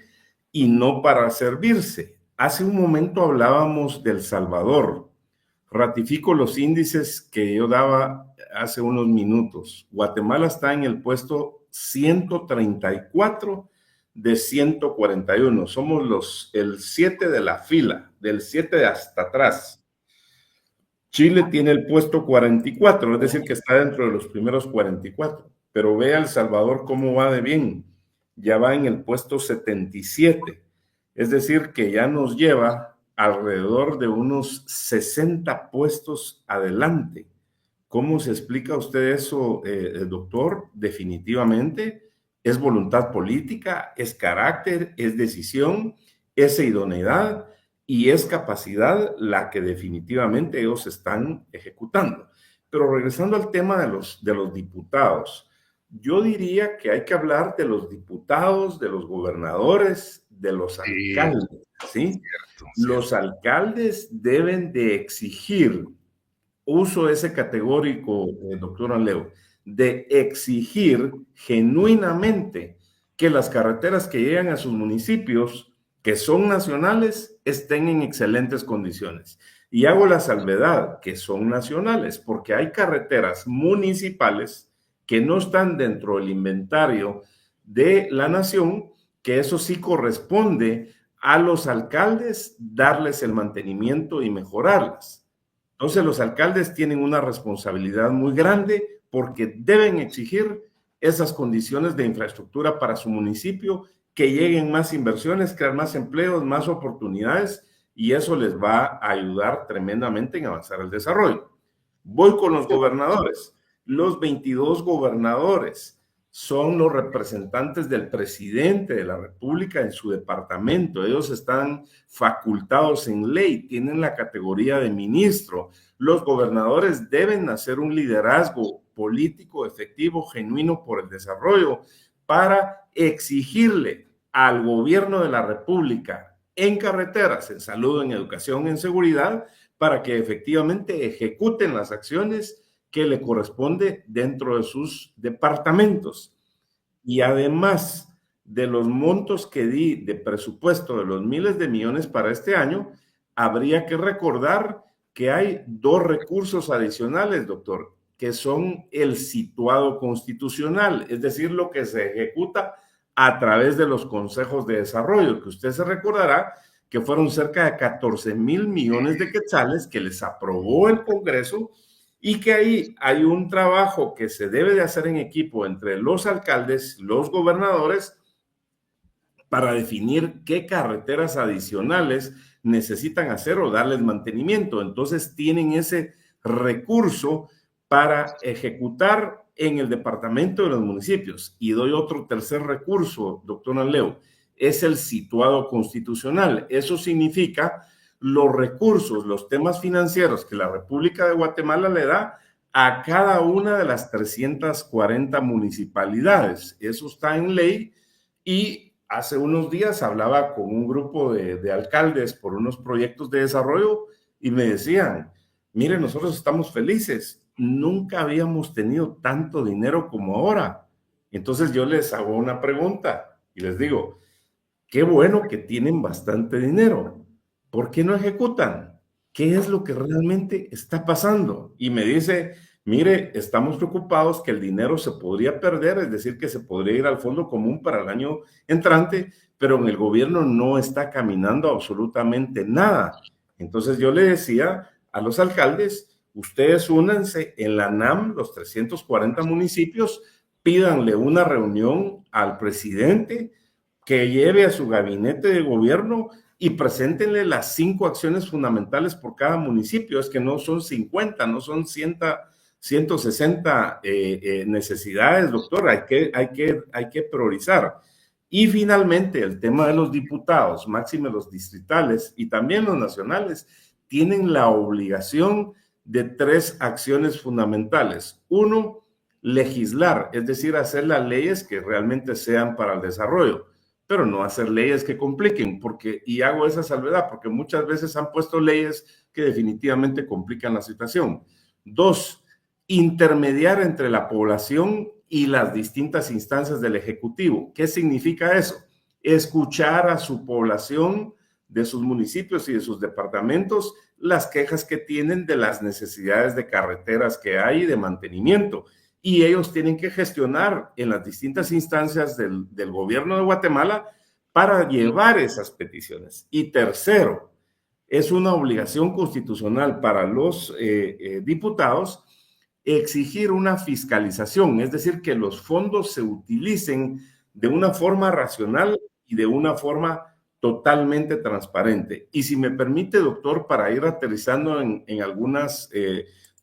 y no para servirse. Hace un momento hablábamos del Salvador. Ratifico los índices que yo daba hace unos minutos. Guatemala está en el puesto 134 de 141. Somos el 7 de la fila, del 7 hasta atrás. Chile tiene el puesto 44, es decir, que está dentro de los primeros 44. Pero vea El Salvador cómo va de bien. Ya va en el puesto 77. Es decir, que ya nos lleva alrededor de unos 60 puestos adelante. ¿Cómo se explica usted eso, doctor? Definitivamente es voluntad política, es carácter, es decisión, es idoneidad y es capacidad la que definitivamente ellos están ejecutando. Pero regresando al tema de los diputados, yo diría que hay que hablar de los diputados, de los gobernadores, de los alcaldes, ¿sí? Cierto. Los alcaldes deben de exigir, uso ese categórico, doctor Anleo, de exigir genuinamente que las carreteras que llegan a sus municipios, que son nacionales, estén en excelentes condiciones. Y hago la salvedad que son nacionales, porque hay carreteras municipales que no están dentro del inventario de la nación, que eso sí corresponde a los alcaldes darles el mantenimiento y mejorarlas. Entonces los alcaldes tienen una responsabilidad muy grande porque deben exigir esas condiciones de infraestructura para su municipio que lleguen más inversiones, crear más empleos, más oportunidades, y eso les va a ayudar tremendamente en avanzar el desarrollo. Voy con los gobernadores. Los 22 gobernadores son los representantes del presidente de la República en su departamento. Ellos están facultados en ley, tienen la categoría de ministro. Los gobernadores deben hacer un liderazgo político efectivo, genuino por el desarrollo, para exigirle al gobierno de la República en carreteras, en salud, en educación, en seguridad, para que efectivamente ejecuten las acciones que le corresponde dentro de sus departamentos. Y además de los montos que di de presupuesto de los miles de millones para este año, habría que recordar que hay 2 recursos adicionales, doctor, que son el situado constitucional, es decir, lo que se ejecuta a través de los consejos de desarrollo, que usted se recordará que fueron cerca de 14,000 millones de quetzales que les aprobó el Congreso, y que ahí hay un trabajo que se debe de hacer en equipo entre los alcaldes, los gobernadores, para definir qué carreteras adicionales necesitan hacer o darles mantenimiento. Entonces tienen ese recurso para ejecutar en el departamento de los municipios. Y doy otro tercer recurso, doctor Anleo, es el situado constitucional. Eso significa los recursos, los temas financieros que la República de Guatemala le da a cada una de las 340 municipalidades. Eso está en ley, y hace unos días hablaba con un grupo de alcaldes por unos proyectos de desarrollo y me decían, miren, nosotros estamos felices, nunca habíamos tenido tanto dinero como ahora. Entonces yo les hago una pregunta y les digo, qué bueno que tienen bastante dinero, ¿por qué no ejecutan? ¿Qué es lo que realmente está pasando? Y me dice, mire, estamos preocupados que el dinero se podría perder, es decir, que se podría ir al fondo común para el año entrante, pero en el gobierno no está caminando absolutamente nada. Entonces yo le decía a los alcaldes, ustedes únanse en la NAM, los 340 municipios, pídanle una reunión al presidente, que lleve a su gabinete de gobierno y preséntenle las 5 acciones fundamentales por cada municipio. Es que no son 50, no son 160 necesidades, doctor. Hay que priorizar. Y finalmente, el tema de los diputados, máxime los distritales y también los nacionales, tienen la obligación de 3 acciones fundamentales. 1, legislar, es decir, hacer las leyes que realmente sean para el desarrollo, pero no hacer leyes que compliquen, y hago esa salvedad, porque muchas veces han puesto leyes que definitivamente complican la situación. 2, intermediar entre la población y las distintas instancias del Ejecutivo. ¿Qué significa eso? Escuchar a su población de sus municipios y de sus departamentos las quejas que tienen de las necesidades de carreteras que hay y de mantenimiento. Y ellos tienen que gestionar en las distintas instancias del gobierno de Guatemala para llevar esas peticiones. Y tercero, es una obligación constitucional para los diputados exigir una fiscalización, es decir, que los fondos se utilicen de una forma racional y de una forma totalmente transparente. Y si me permite, doctor, para ir aterrizando en algunas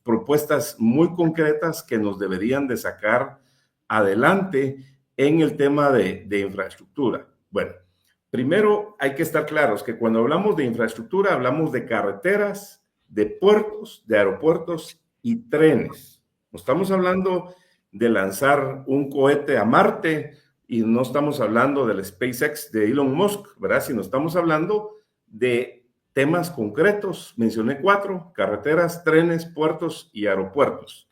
propuestas muy concretas que nos deberían de sacar adelante en el tema de infraestructura. Bueno, primero hay que estar claros que cuando hablamos de infraestructura hablamos de carreteras, de puertos, de aeropuertos y trenes. No estamos hablando de lanzar un cohete a Marte y no estamos hablando del SpaceX de Elon Musk, ¿verdad? Sino estamos hablando de temas concretos. Mencioné 4, carreteras, trenes, puertos y aeropuertos.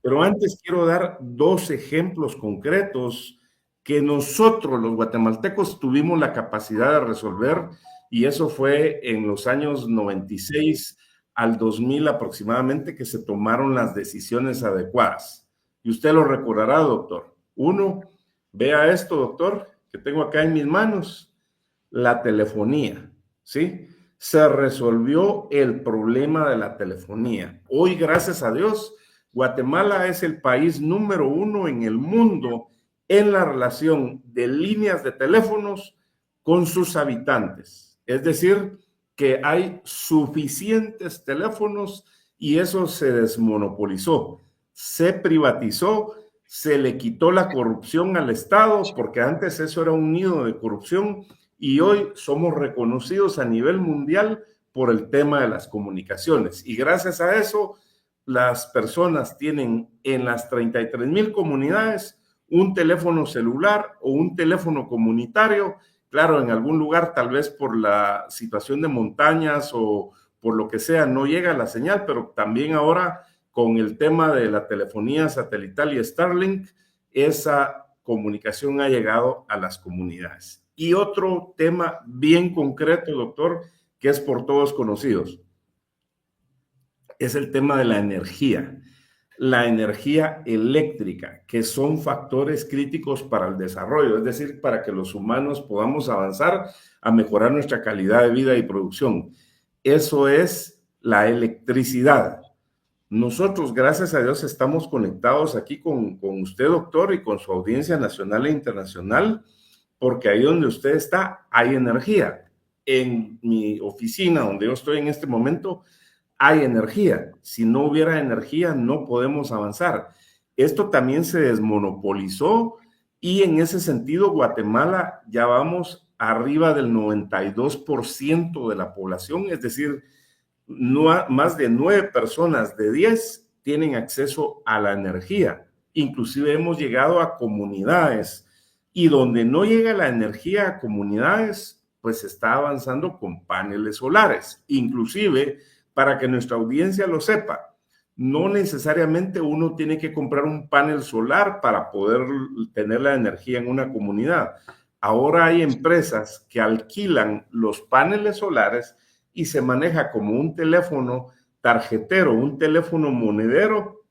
Pero antes quiero dar 2 ejemplos concretos que nosotros, los guatemaltecos, tuvimos la capacidad de resolver, y eso fue en los años 96 al 2000 aproximadamente, que se tomaron las decisiones adecuadas. Y usted lo recordará, doctor. 1, vea esto, doctor, que tengo acá en mis manos, la telefonía, ¿sí? Se resolvió el problema de la telefonía. Hoy, gracias a Dios, Guatemala es el país número 1 en el mundo en la relación de líneas de teléfonos con sus habitantes. Es decir, que hay suficientes teléfonos y eso se desmonopolizó, se privatizó, se le quitó la corrupción al Estado, porque antes eso era un nido de corrupción y hoy somos reconocidos a nivel mundial por el tema de las comunicaciones. Y gracias a eso, las personas tienen en las 33,000 comunidades un teléfono celular o un teléfono comunitario. Claro, en algún lugar, tal vez por la situación de montañas o por lo que sea, no llega la señal, pero también ahora con el tema de la telefonía satelital y Starlink, esa comunicación ha llegado a las comunidades. Y otro tema bien concreto, doctor, que es por todos conocidos, es el tema de la energía eléctrica, que son factores críticos para el desarrollo, es decir, para que los humanos podamos avanzar a mejorar nuestra calidad de vida y producción. Eso es la electricidad. Nosotros, gracias a Dios, estamos conectados aquí con usted, doctor, y con su audiencia nacional e internacional, porque ahí donde usted está hay energía. En mi oficina, donde yo estoy en este momento, hay energía. Si no hubiera energía, no podemos avanzar. Esto también se desmonopolizó y en ese sentido, Guatemala ya vamos arriba del 92% de la población, es decir, más de 9 personas de 10 tienen acceso a la energía. Inclusive hemos llegado a comunidades y donde no llega la energía a comunidades, pues se está avanzando con paneles solares. Inclusive, para que nuestra audiencia lo sepa, no necesariamente uno tiene que comprar un panel solar para poder tener la energía en una comunidad. Ahora hay empresas que alquilan los paneles solares y se maneja como un teléfono tarjetero, un teléfono monedero,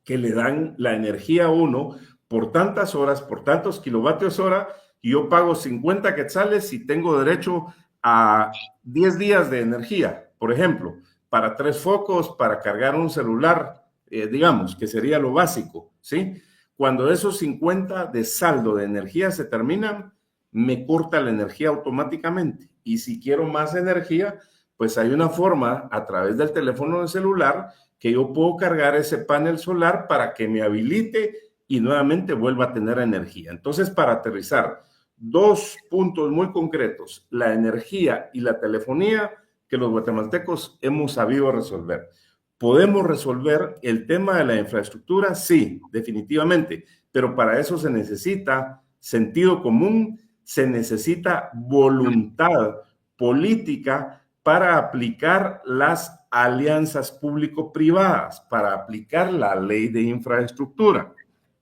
que le dan la energía a uno por tantas horas, por tantos kilovatios hora, y yo pago 50 quetzales y tengo derecho a 10 días de energía, por ejemplo, para 3 focos, para cargar un celular, digamos, que sería lo básico, ¿sí? Cuando esos 50 de saldo de energía se terminan, me corta la energía automáticamente. Y si quiero más energía, pues hay una forma a través del teléfono de celular que yo puedo cargar ese panel solar para que me habilite y nuevamente vuelva a tener energía. Entonces, para aterrizar, 2 puntos muy concretos, la energía y la telefonía, que los guatemaltecos hemos sabido resolver. ¿Podemos resolver el tema de la infraestructura? Sí, definitivamente, pero para eso se necesita sentido común, se necesita voluntad política para aplicar las alianzas público-privadas, para aplicar la ley de infraestructura.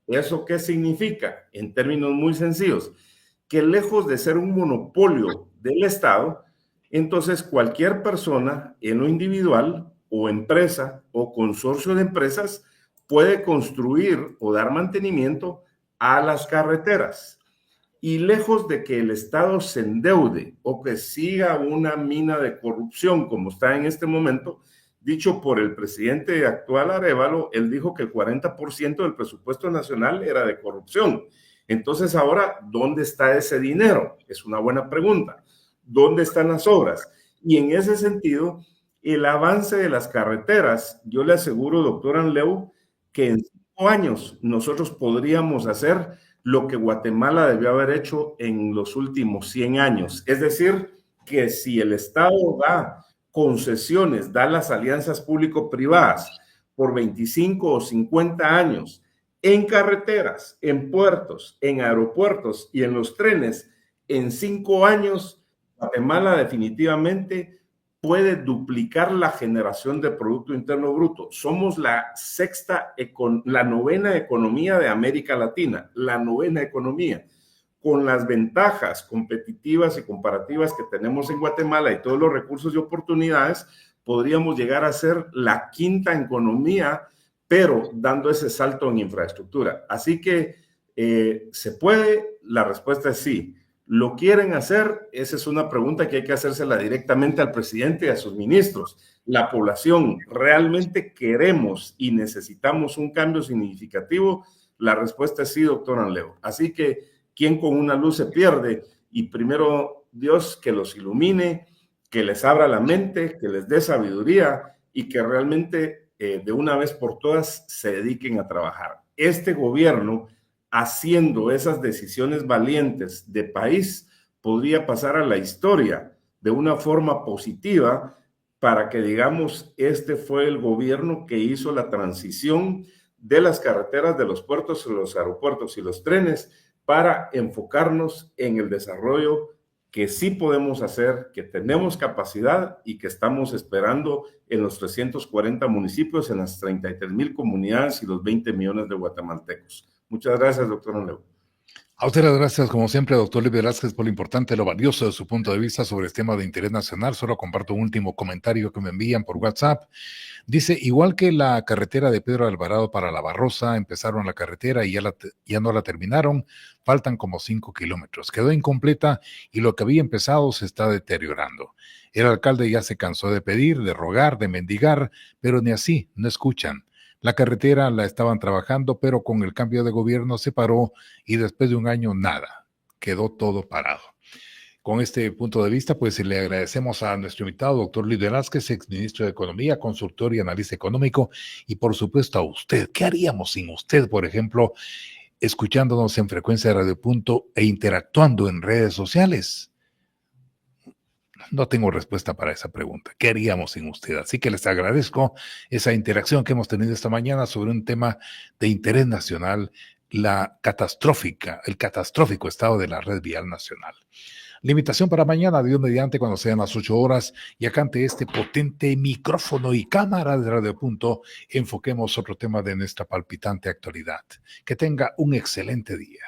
¿Eso qué significa? En términos muy sencillos, que lejos de ser un monopolio del Estado, entonces cualquier persona en lo individual o empresa o consorcio de empresas puede construir o dar mantenimiento a las carreteras. Y lejos de que el Estado se endeude o que siga una mina de corrupción como está en este momento, dicho por el presidente actual Arévalo, él dijo que el 40% del presupuesto nacional era de corrupción. Entonces ahora, ¿dónde está ese dinero? Es una buena pregunta. ¿Dónde están las obras? Y en ese sentido, el avance de las carreteras, yo le aseguro, doctor Anleu, que en 5 años nosotros podríamos hacer lo que Guatemala debió haber hecho en los últimos 100 años. Es decir, que si el Estado da concesiones, da las alianzas público-privadas por 25 o 50 años en carreteras, en puertos, en aeropuertos y en los trenes, en 5 años, Guatemala definitivamente puede duplicar la generación de Producto Interno Bruto. Somos la novena economía de América Latina, la novena economía. Con las ventajas competitivas y comparativas que tenemos en Guatemala y todos los recursos y oportunidades, podríamos llegar a ser la 5ª economía, pero dando ese salto en infraestructura. Así que, ¿se puede? La respuesta es sí. ¿Lo quieren hacer? Esa es una pregunta que hay que hacérsela directamente al presidente y a sus ministros. La población, ¿realmente queremos y necesitamos un cambio significativo? La respuesta es sí, doctor Anleo. Así que, ¿quién con una luz se pierde? Y primero, Dios que los ilumine, que les abra la mente, que les dé sabiduría y que realmente de una vez por todas se dediquen a trabajar. Este gobierno, haciendo esas decisiones valientes de país, podría pasar a la historia de una forma positiva para que digamos, este fue el gobierno que hizo la transición de las carreteras, de los puertos, los aeropuertos y los trenes para enfocarnos en el desarrollo que sí podemos hacer, que tenemos capacidad y que estamos esperando en los 340 municipios, en las 33,000 comunidades y los 20 millones de guatemaltecos. Muchas gracias, doctor Anleo. A usted las gracias, como siempre, doctor Luis Velázquez, por lo importante, lo valioso de su punto de vista sobre el tema de interés nacional. Solo comparto un último comentario que me envían por WhatsApp. Dice, igual que la carretera de Pedro Alvarado para La Barrosa, empezaron la carretera y ya no la terminaron, faltan como 5 kilómetros. Quedó incompleta y lo que había empezado se está deteriorando. El alcalde ya se cansó de pedir, de rogar, de mendigar, pero ni así, no escuchan. La carretera la estaban trabajando, pero con el cambio de gobierno se paró y después de un año nada, quedó todo parado. Con este punto de vista, pues le agradecemos a nuestro invitado, doctor Luis Velázquez, exministro de Economía, consultor y analista económico, y por supuesto a usted. ¿Qué haríamos sin usted, por ejemplo, escuchándonos en Frecuencia de Radio Punto e interactuando en redes sociales? No tengo respuesta para esa pregunta. ¿Qué haríamos sin usted? Así que les agradezco esa interacción que hemos tenido esta mañana sobre un tema de interés nacional, el catastrófico estado de la red vial nacional. La invitación para mañana, Dios mediante, cuando sean las 8 horas, y acá ante este potente micrófono y cámara de Radio Punto, enfoquemos otro tema de nuestra palpitante actualidad. Que tenga un excelente día.